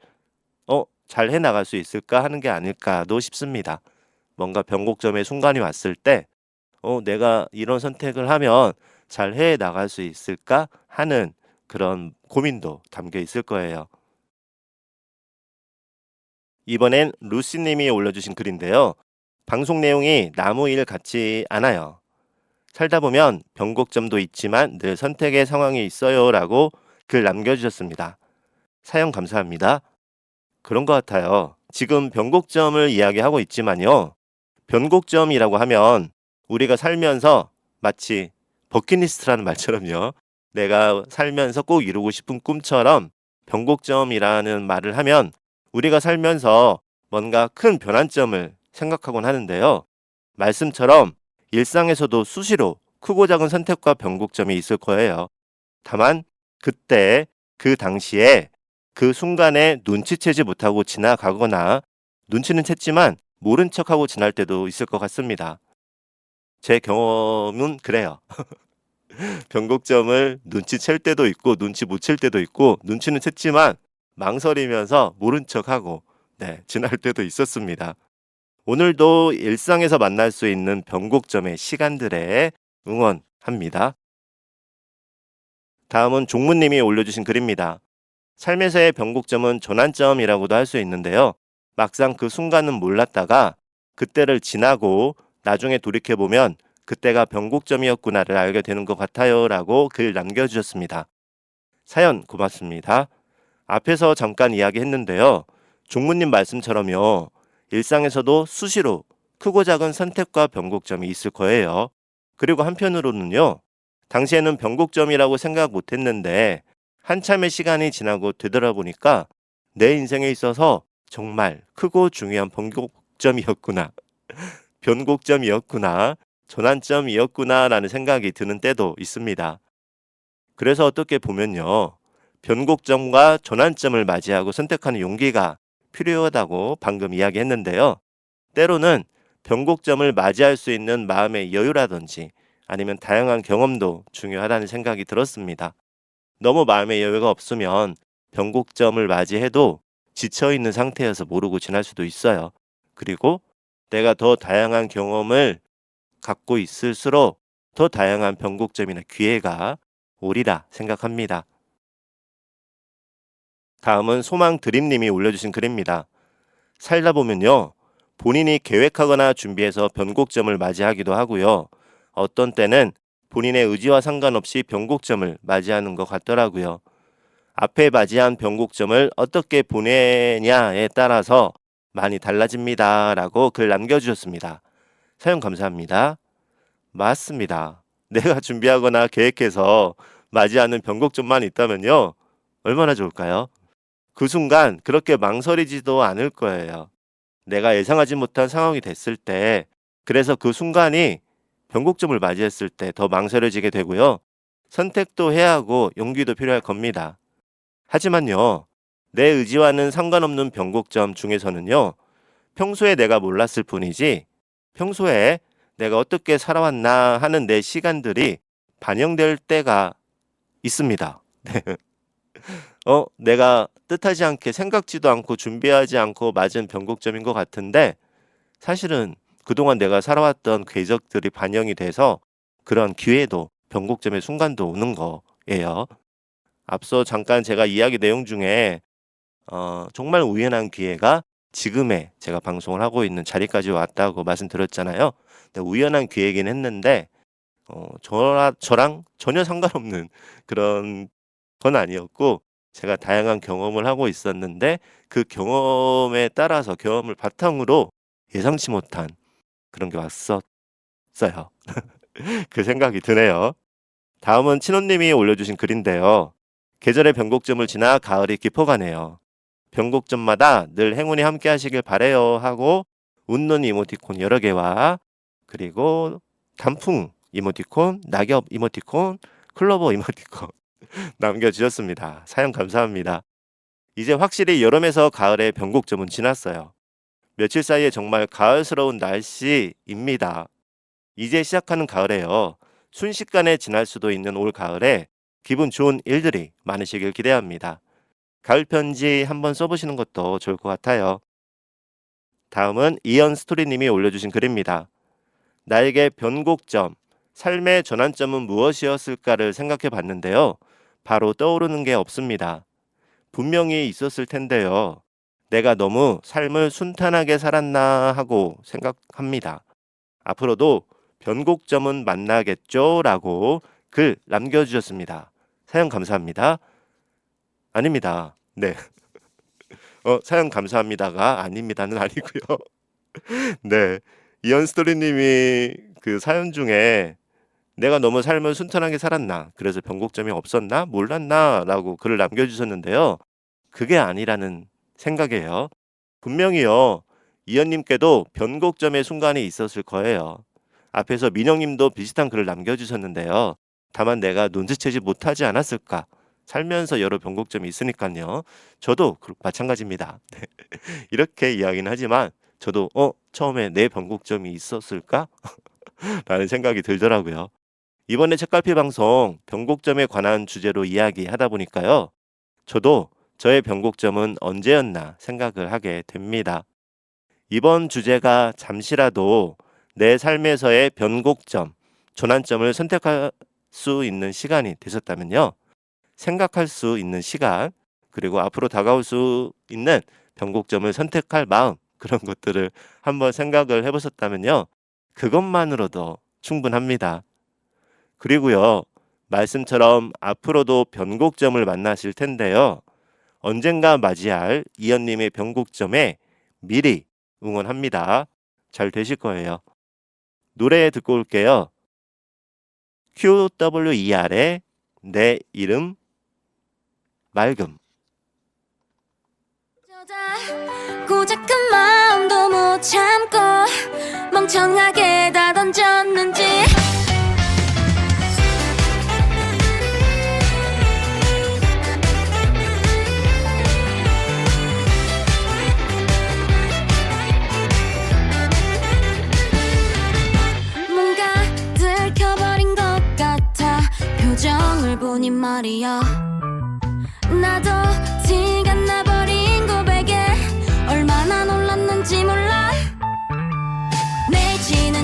잘 해나갈 수 있을까 하는 게 아닐까도 싶습니다. 뭔가 변곡점의 순간이 왔을 때 내가 이런 선택을 하면 잘 해나갈 수 있을까 하는 그런 고민도 담겨 있을 거예요. 이번엔 루시님이 올려주신 글인데요. 방송 내용이 나무 일 같지 않아요. 살다 보면 변곡점도 있지만 늘 선택의 상황이 있어요. 라고 글 남겨주셨습니다. 사연 감사합니다. 그런 것 같아요. 지금 변곡점을 이야기하고 있지만요. 변곡점이라고 하면 우리가 살면서 마치 버킷리스트라는 말처럼요. 내가 살면서 꼭 이루고 싶은 꿈처럼 변곡점이라는 말을 하면 우리가 살면서 뭔가 큰 변환점을 생각하곤 하는데요. 말씀처럼 일상에서도 수시로 크고 작은 선택과 변곡점이 있을 거예요. 다만 그때 그 당시에 그 순간에 눈치채지 못하고 지나가거나 눈치는 챘지만 모른 척하고 지날 때도 있을 것 같습니다. 제 경험은 그래요. 변곡점을 눈치챌 때도 있고 눈치 못 챌 때도 있고 눈치는 챘지만 망설이면서 모른 척하고 지날 때도 있었습니다. 오늘도 일상에서 만날 수 있는 변곡점의 시간들에 응원합니다. 다음은 종무님이 올려주신 글입니다. 삶에서의 변곡점은 전환점이라고도 할 수 있는데요. 막상 그 순간은 몰랐다가 그때를 지나고 나중에 돌이켜보면 그때가 변곡점이었구나를 알게 되는 것 같아요. 라고 글 남겨주셨습니다. 사연 고맙습니다. 앞에서 잠깐 이야기했는데요. 종무님 말씀처럼요. 일상에서도 수시로 크고 작은 선택과 변곡점이 있을 거예요. 그리고 한편으로는요. 당시에는 변곡점이라고 생각 못했는데 한참의 시간이 지나고 되돌아보니까 내 인생에 있어서 정말 크고 중요한 변곡점이었구나. 변곡점이었구나. 전환점이었구나 라는 생각이 드는 때도 있습니다. 그래서 어떻게 보면요. 변곡점과 전환점을 맞이하고 선택하는 용기가 필요하다고 방금 이야기했는데요. 때로는 변곡점을 맞이할 수 있는 마음의 여유라든지 아니면 다양한 경험도 중요하다는 생각이 들었습니다. 너무 마음의 여유가 없으면 변곡점을 맞이해도 지쳐있는 상태여서 모르고 지날 수도 있어요. 그리고 내가 더 다양한 경험을 갖고 있을수록 더 다양한 변곡점이나 기회가 오리라 생각합니다. 다음은 소망드림님이 올려주신 글입니다. 살다 보면요. 본인이 계획하거나 준비해서 변곡점을 맞이하기도 하고요. 어떤 때는 본인의 의지와 상관없이 변곡점을 맞이하는 것 같더라고요. 앞에 맞이한 변곡점을 어떻게 보내냐에 따라서 많이 달라집니다. 라고 글 남겨주셨습니다. 사연 감사합니다. 맞습니다. 내가 준비하거나 계획해서 맞이하는 변곡점만 있다면요. 얼마나 좋을까요? 그 순간 그렇게 망설이지도 않을 거예요. 내가 예상하지 못한 상황이 됐을 때 그래서 그 순간이 변곡점을 맞이했을 때 더 망설여지게 되고요. 선택도 해야 하고 용기도 필요할 겁니다. 하지만요, 내 의지와는 상관없는 변곡점 중에서는요, 평소에 내가 몰랐을 뿐이지 평소에 내가 어떻게 살아왔나 하는 내 시간들이 반영될 때가 있습니다. 네. 내가 뜻하지 않게 생각지도 않고 준비하지 않고 맞은 변곡점인 것 같은데 사실은 그동안 내가 살아왔던 궤적들이 반영이 돼서 그런 기회도 변곡점의 순간도 오는 거예요. 앞서 잠깐 제가 이야기 내용 중에 정말 우연한 기회가 지금의 제가 방송을 하고 있는 자리까지 왔다고 말씀드렸잖아요. 근데 우연한 기회이긴 했는데 저랑 전혀 상관없는 그런 건 아니었고 제가 다양한 경험을 하고 있었는데 그 경험에 따라서 경험을 바탕으로 예상치 못한 그런 게 왔었어요. 그 생각이 드네요. 다음은 친호님이 올려주신 글인데요. 계절의 변곡점을 지나 가을이 깊어가네요. 변곡점마다 늘 행운이 함께 하시길 바래요 하고 웃는 이모티콘 여러 개와 그리고 단풍 이모티콘, 낙엽 이모티콘, 클로버 이모티콘 남겨주셨습니다. 사연 감사합니다. 이제 확실히 여름에서 가을의 변곡점은 지났어요. 며칠 사이에 정말 가을스러운 날씨입니다. 이제 시작하는 가을에요. 순식간에 지날 수도 있는 올 가을에 기분 좋은 일들이 많으시길 기대합니다. 가을 편지 한번 써보시는 것도 좋을 것 같아요. 다음은 이연 스토리님이 올려주신 글입니다. 나에게 변곡점, 삶의 전환점은 무엇이었을까를 생각해 봤는데요. 바로 떠오르는 게 없습니다. 분명히 있었을 텐데요. 내가 너무 삶을 순탄하게 살았나 하고 생각합니다. 앞으로도 변곡점은 만나겠죠? 라고 글 남겨주셨습니다. 사연 감사합니다. 아닙니다. 네. 사연 감사합니다가 아닙니다는 아니고요. 네. 이언스토리님이 그 사연 중에 내가 너무 삶을 순탄하게 살았나, 그래서 변곡점이 없었나, 몰랐나 라고 글을 남겨주셨는데요. 그게 아니라는 생각이에요. 분명히요, 이언님께도 변곡점의 순간이 있었을 거예요. 앞에서 민영님도 비슷한 글을 남겨주셨는데요. 다만 내가 눈치채지 못하지 않았을까. 살면서 여러 변곡점이 있으니까요. 저도 마찬가지입니다. 네. 이렇게 이야기는 하지만 저도 처음에 내 변곡점이 있었을까? 라는 생각이 들더라고요. 이번에 책갈피 방송 변곡점에 관한 주제로 이야기하다 보니까요. 저도 저의 변곡점은 언제였나 생각을 하게 됩니다. 이번 주제가 잠시라도 내 삶에서의 변곡점, 전환점을 선택할 수 있는 시간이 되셨다면요. 생각할 수 있는 시간, 그리고 앞으로 다가올 수 있는 변곡점을 선택할 마음, 그런 것들을 한번 생각을 해보셨다면요. 그것만으로도 충분합니다. 그리고요, 말씀처럼 앞으로도 변곡점을 만나실 텐데요. 언젠가 맞이할 이언님의 변곡점에 미리 응원합니다. 잘 되실 거예요. 노래 듣고 올게요. QWER의 내 이름 맑음. 고작 그 마음도 못 참고 멍청하게 다 던졌는지 뭔가 들켜버린 것 같아 표정을 보니 말이야. 나도 티가 나버린 고백에 얼마나 놀랐는지 몰라. 내지는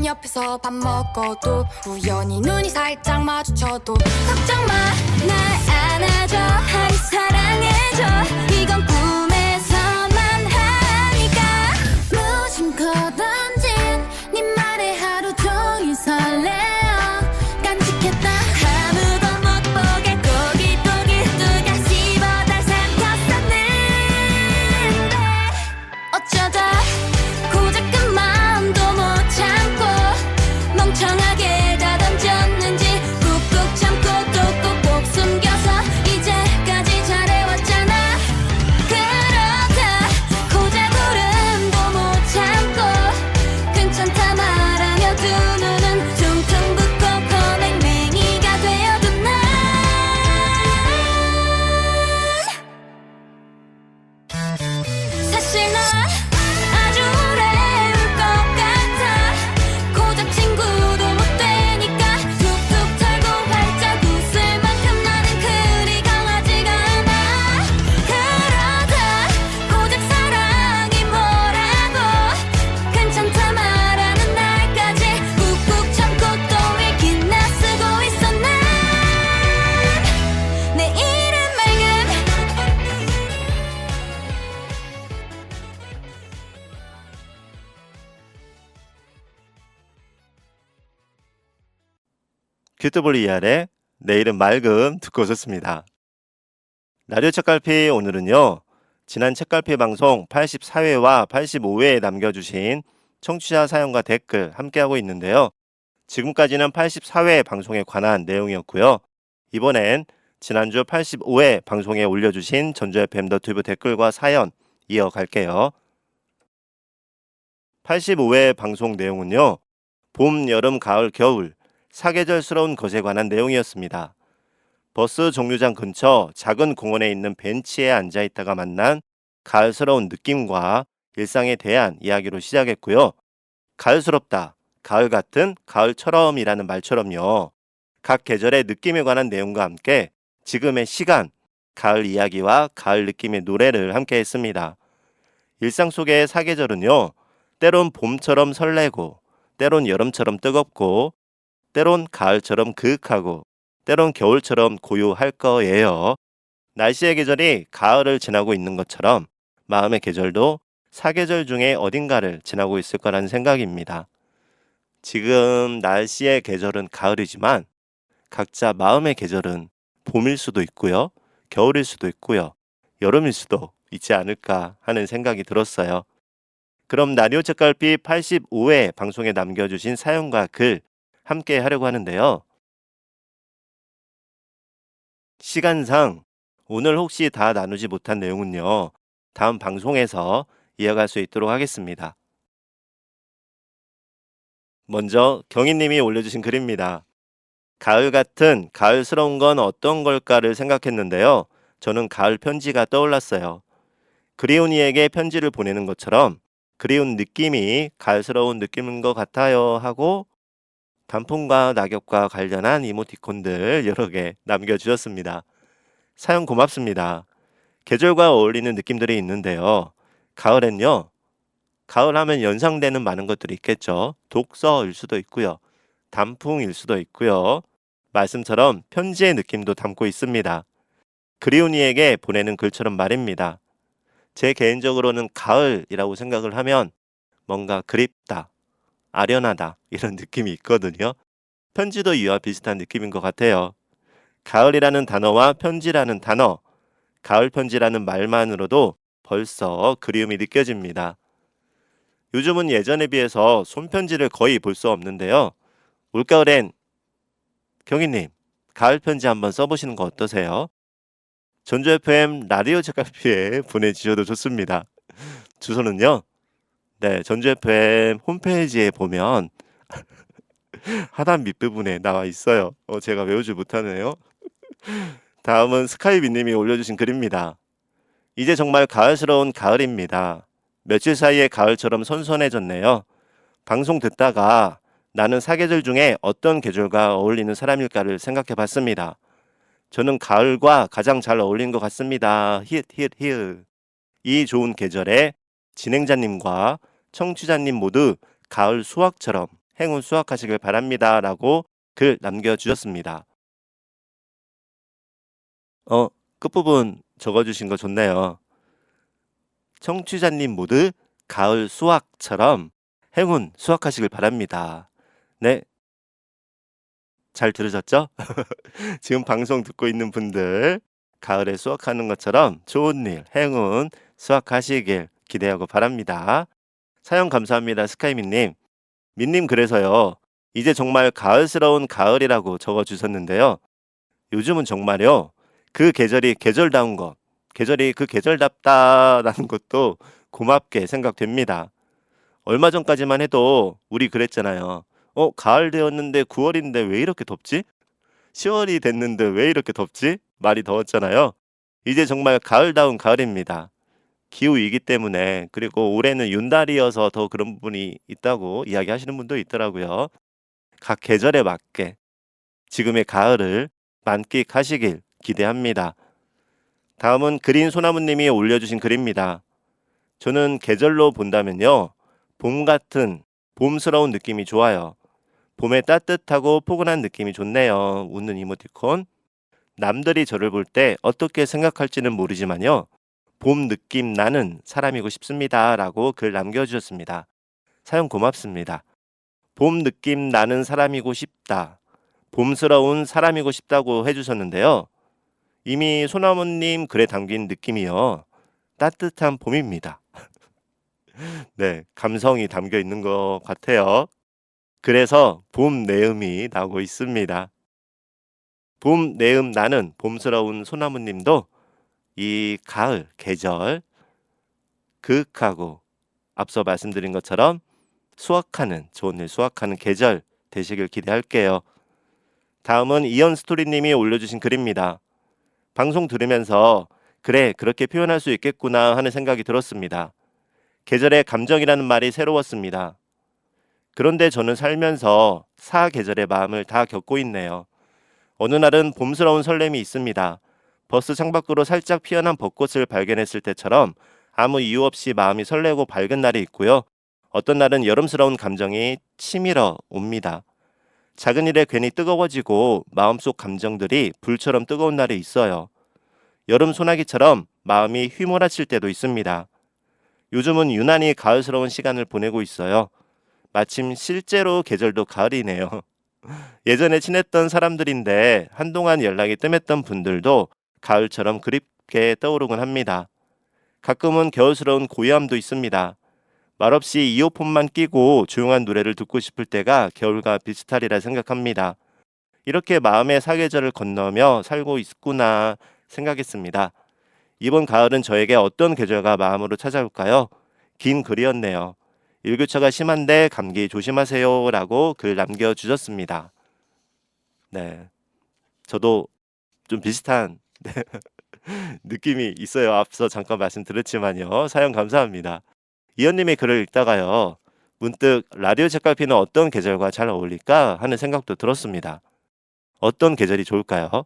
난 옆에서 밥 먹어도 우연히 눈이 살짝 마주쳐도 걱정 마 날 안아줘 아니 사랑해줘 이건 꿈에서만 하니까 무심코 던진 네 말에 하루 종일 설레어 깜찍했다 아무도 못 보게 고깃고깃 누가 씹어 날 삼켰었는데 어쩌다 고작 그 마음도 못 참고 멍청하게 다 던졌는지 꾹꾹 참고 또 꾹꾹 숨겨서 이제까지 잘해왔잖아 그러다 고작 울음도 못 참고 괜찮다 말하며 두 눈은 퉁퉁 붓고 코맹맹이가 되어도 난 사실 난 아주 오래 울 것 같아 고작 친구도 못 되니까 툭툭 털고 활짝 웃을 만큼 나는 그리 강하지가 않아 그러다 고작 사랑이 뭐라고 괜찮다 말하는 날까지 꾹꾹 참고 또 읽기나 쓰고 있어 난 내일은 맑음 큐트볼 ER의 내일은 맑음 듣고 오셨습니다. 라디오 책갈피 오늘은요. 지난 책갈피 방송 84회와 85회에 남겨주신 청취자 사연과 댓글 함께하고 있는데요. 지금까지는 84회 방송에 관한 내용이었고요. 이번엔 지난주 85회 방송에 올려주신 전주 FM 너튜브 댓글과 사연 이어갈게요. 85회 방송 내용은요. 봄, 여름, 가을, 겨울 사계절스러운 것에 관한 내용이었습니다. 버스 정류장 근처 작은 공원에 있는 벤치에 앉아있다가 만난 가을스러운 느낌과 일상에 대한 이야기로 시작했고요. 가을스럽다, 가을 같은, 가을처럼이라는 말처럼요. 각 계절의 느낌에 관한 내용과 함께 지금의 시간, 가을 이야기와 가을 느낌의 노래를 함께 했습니다. 일상 속의 사계절은요. 때론 봄처럼 설레고 때론 여름처럼 뜨겁고 때론 가을처럼 그윽하고 때론 겨울처럼 고요할 거예요. 날씨의 계절이 가을을 지나고 있는 것처럼 마음의 계절도 사계절 중에 어딘가를 지나고 있을 거라는 생각입니다. 지금 날씨의 계절은 가을이지만 각자 마음의 계절은 봄일 수도 있고요. 겨울일 수도 있고요. 여름일 수도 있지 않을까 하는 생각이 들었어요. 그럼 라디오 책갈피 85회 방송에 남겨주신 사연과 글 함께 하려고 하는데요. 시간상 오늘 혹시 다 나누지 못한 내용은요. 다음 방송에서 이어갈 수 있도록 하겠습니다. 먼저 경희님이 올려주신 글입니다. 가을 같은 가을스러운 건 어떤 걸까를 생각했는데요. 저는 가을 편지가 떠올랐어요. 그리운 이에게 편지를 보내는 것처럼 그리운 느낌이 가을스러운 느낌인 것 같아요 하고 단풍과 낙엽과 관련한 이모티콘들 여러 개 남겨주셨습니다. 사연 고맙습니다. 계절과 어울리는 느낌들이 있는데요. 가을엔요. 가을 하면 연상되는 많은 것들이 있겠죠. 독서일 수도 있고요. 단풍일 수도 있고요. 말씀처럼 편지의 느낌도 담고 있습니다. 그리운 이에게 보내는 글처럼 말입니다. 제 개인적으로는 가을이라고 생각을 하면 뭔가 그립다, 아련하다 이런 느낌이 있거든요. 편지도 이와 비슷한 느낌인 것 같아요. 가을이라는 단어와 편지라는 단어, 가을 편지라는 말만으로도 벌써 그리움이 느껴집니다. 요즘은 예전에 비해서 손편지를 거의 볼 수 없는데요. 올가을엔 경희님, 가을 편지 한번 써보시는 거 어떠세요? 전주 FM 라디오 책갈피에 보내주셔도 좋습니다. 주소는요. 네, 전주 FM 홈페이지에 보면 하단 밑부분에 나와 있어요. 제가 외우지 못하네요. 다음은 스카이비님이 올려주신 글입니다. 이제 정말 가을스러운 가을입니다. 며칠 사이에 가을처럼 선선해졌네요. 방송 듣다가 나는 사계절 중에 어떤 계절과 어울리는 사람일까를 생각해 봤습니다. 저는 가을과 가장 잘 어울리는 것 같습니다. 히읗. 이 좋은 계절에 진행자님과 청취자님 모두 가을 수확처럼 행운 수확하시길 바랍니다 라고 글 남겨주셨습니다. 끝부분 적어주신 거 좋네요. 청취자님 모두 가을 수확처럼 행운 수확하시길 바랍니다. 네, 잘 들으셨죠? 지금 방송 듣고 있는 분들 가을에 수확하는 것처럼 좋은 일, 행운 수확하시길 기대하고 바랍니다. 사연 감사합니다. 스카이민님. 민님 그래서요. 이제 정말 가을스러운 가을이라고 적어주셨는데요. 요즘은 정말요. 그 계절이 계절다운 것, 계절이 그 계절답다라는 것도 고맙게 생각됩니다. 얼마 전까지만 해도 우리 그랬잖아요. 가을 되었는데 9월인데 왜 이렇게 덥지? 10월이 됐는데 왜 이렇게 덥지? 말이 더웠잖아요. 이제 정말 가을다운 가을입니다. 기후이기 때문에, 그리고 올해는 윤달이어서 더 그런 부분이 있다고 이야기하시는 분도 있더라고요. 각 계절에 맞게 지금의 가을을 만끽하시길 기대합니다. 다음은 그린 소나무님이 올려주신 글입니다. 저는 계절로 본다면요. 봄 같은 봄스러운 느낌이 좋아요. 봄에 따뜻하고 포근한 느낌이 좋네요. 웃는 이모티콘. 남들이 저를 볼 때 어떻게 생각할지는 모르지만요. 봄 느낌 나는 사람이고 싶습니다. 라고 글 남겨주셨습니다. 사연 고맙습니다. 봄 느낌 나는 사람이고 싶다. 봄스러운 사람이고 싶다고 해주셨는데요. 이미 소나무님 글에 담긴 느낌이요. 따뜻한 봄입니다. 네, 감성이 담겨 있는 것 같아요. 그래서 봄 내음이 나고 있습니다. 봄 내음 나는 봄스러운 소나무님도 이 가을 계절 그윽하고 앞서 말씀드린 것처럼 수확하는, 좋은 일 수확하는 계절 되시길 기대할게요. 다음은 이연스토리님이 올려주신 글입니다. 방송 들으면서 그래 그렇게 표현할 수 있겠구나 하는 생각이 들었습니다. 계절의 감정이라는 말이 새로웠습니다. 그런데 저는 살면서 사계절의 마음을 다 겪고 있네요. 어느 날은 봄스러운 설렘이 있습니다. 버스 창밖으로 살짝 피어난 벚꽃을 발견했을 때처럼 아무 이유 없이 마음이 설레고 밝은 날이 있고요. 어떤 날은 여름스러운 감정이 치밀어 옵니다. 작은 일에 괜히 뜨거워지고 마음속 감정들이 불처럼 뜨거운 날이 있어요. 여름 소나기처럼 마음이 휘몰아칠 때도 있습니다. 요즘은 유난히 가을스러운 시간을 보내고 있어요. 마침 실제로 계절도 가을이네요. 예전에 친했던 사람들인데 한동안 연락이 뜸했던 분들도 가을처럼 그립게 떠오르곤 합니다. 가끔은 겨울스러운 고요함도 있습니다. 말없이 이어폰만 끼고 조용한 노래를 듣고 싶을 때가 겨울과 비슷하리라 생각합니다. 이렇게 마음의 사계절을 건너며 살고 있구나 생각했습니다. 이번 가을은 저에게 어떤 계절과 마음으로 찾아올까요? 긴 글이었네요. 일교차가 심한데 감기 조심하세요 라고 글 남겨주셨습니다. 네, 저도 좀 비슷한 느낌이 있어요. 앞서 잠깐 말씀드렸지만요. 사연 감사합니다. 이현님의 글을 읽다가요. 문득 라디오 책갈피는 어떤 계절과 잘 어울릴까 하는 생각도 들었습니다. 어떤 계절이 좋을까요?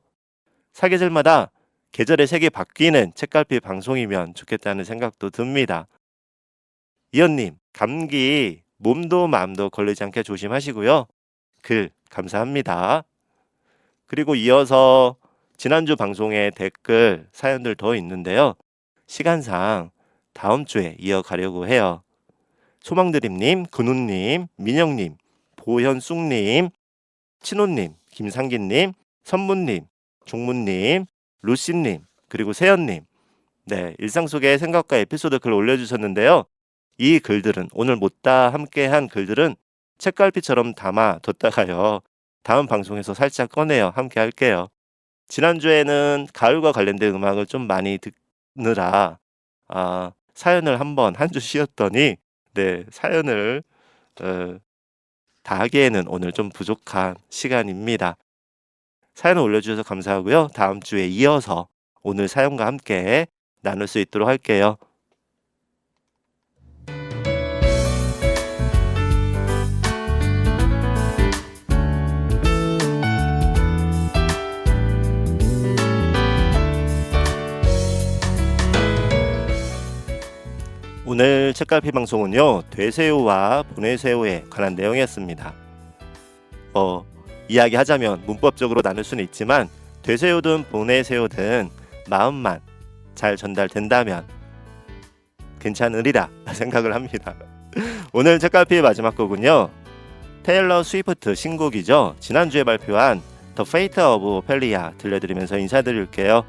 사계절마다 계절의 색이 바뀌는 책갈피 방송이면 좋겠다는 생각도 듭니다. 이현님, 감기 몸도 마음도 걸리지 않게 조심하시고요. 글 감사합니다. 그리고 이어서 지난주 방송에 댓글 사연들 더 있는데요. 시간상 다음 주에 이어가려고 해요. 소망드림님, 근우님, 민영님, 보현숙님, 친호님, 김상기님, 선무님, 종무님, 루시님, 그리고 세연님. 네, 일상 속의 생각과 에피소드 글 올려주셨는데요. 이 글들은 오늘 못다 함께한 글들은 책갈피처럼 담아뒀다가요. 다음 방송에서 살짝 꺼내요. 함께 할게요. 지난주에는 가을과 관련된 음악을 좀 많이 듣느라 사연을 한번 한 주 쉬었더니 네, 사연을 다 하기에는 오늘 좀 부족한 시간입니다. 사연을 올려주셔서 감사하고요. 다음 주에 이어서 오늘 사연과 함께 나눌 수 있도록 할게요. 오늘 책갈피 방송은요, 되세요와 보내세요에 관한 내용이었습니다. 이야기하자면 문법적으로 나눌 수는 있지만 되세요든 보내세요든 마음만 잘 전달된다면 괜찮으리라 생각을 합니다. 오늘 책갈피의 마지막 곡은요, 테일러 스위프트 신곡이죠. 지난주에 발표한 The Fate of Ophelia 들려드리면서 인사드릴게요.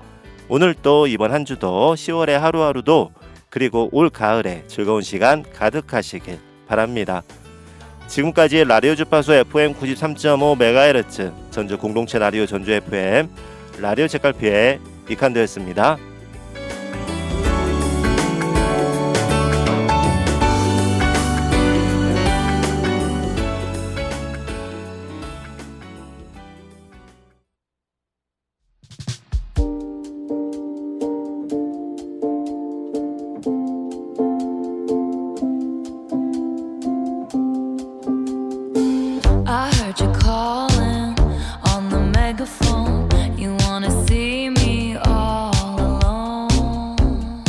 오늘 또 이번 한 주도 10월의 하루하루도 그리고 올 가을에 즐거운 시간 가득하시길 바랍니다. 지금까지 라디오 주파수 FM 93.5MHz 전주 공동체 라디오 전주 FM 라디오 책갈피의 이칸도였습니다. I heard you calling on the megaphone. You wanna see me all alone.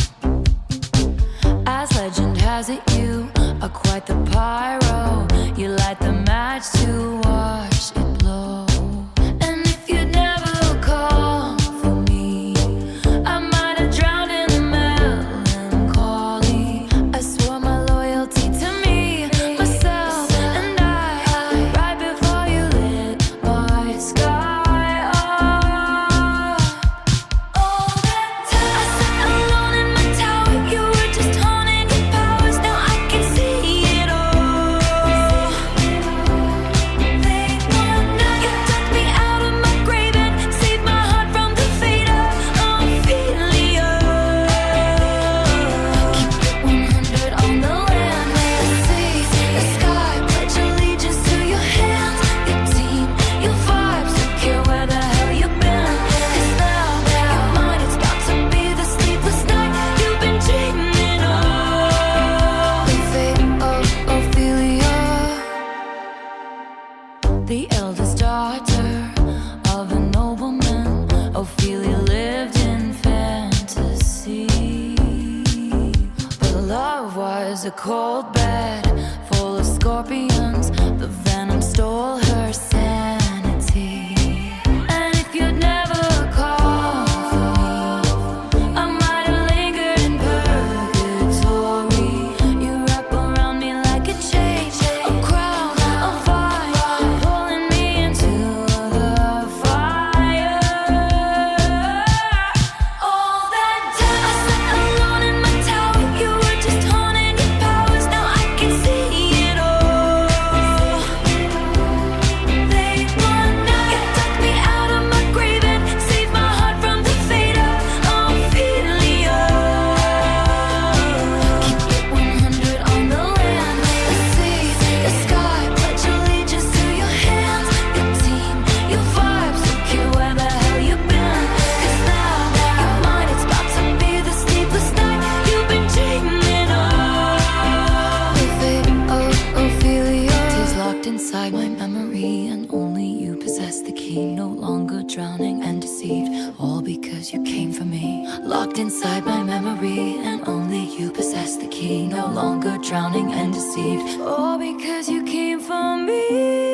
As legend has it, you are quite the pyro. You light the match to watch it blow. And if you'd never call for me, I might have drowned in the melancholy. I swore my loyalty to me, myself, and I. Right before you lit my sky up. All that time I sat alone in my tower. You were just honing your powers. Now I can see it all. They wanna. You took me out of my grave and saved my heart from the fate of Ophelia. Keep it 100 on the land, the sea, the sky. Pledge allegiance to your hands, your team, your vibes. Don't care where the hell you've been. 'Cause now your mind is about to be the sleepless night you've been dreaming of. The fate of Ophelia, the eldest daughter of a nobleman. Ophelia lived in fantasy, but love was a cold bed full of scorpions. The venom stole her sanity. And if you'd never called for me, I might have lingered in purgatory. You wrap around me like a chain, a crown, a vine, pulling me into the fire. All that time I sat alone in my tower. You were just honing your powers. Now I can see it all. They wanna. You took me out of my grave and saved my heart from the fate of Ophelia. Keep it 100 on the land, the sea, the sky. Pledge allegiance to your hands, your team, your vibes. Don't care where the hell you've been. 'Cause now your mind is about to be the sleepless night you've been dreaming of. The fate of Ophelia is locked inside my memory, and only you possess the key. No longer drowning and deceived, all because you came for me. Locked inside my memory, and only you possess the key. No longer drowning and deceived, all because you came for me.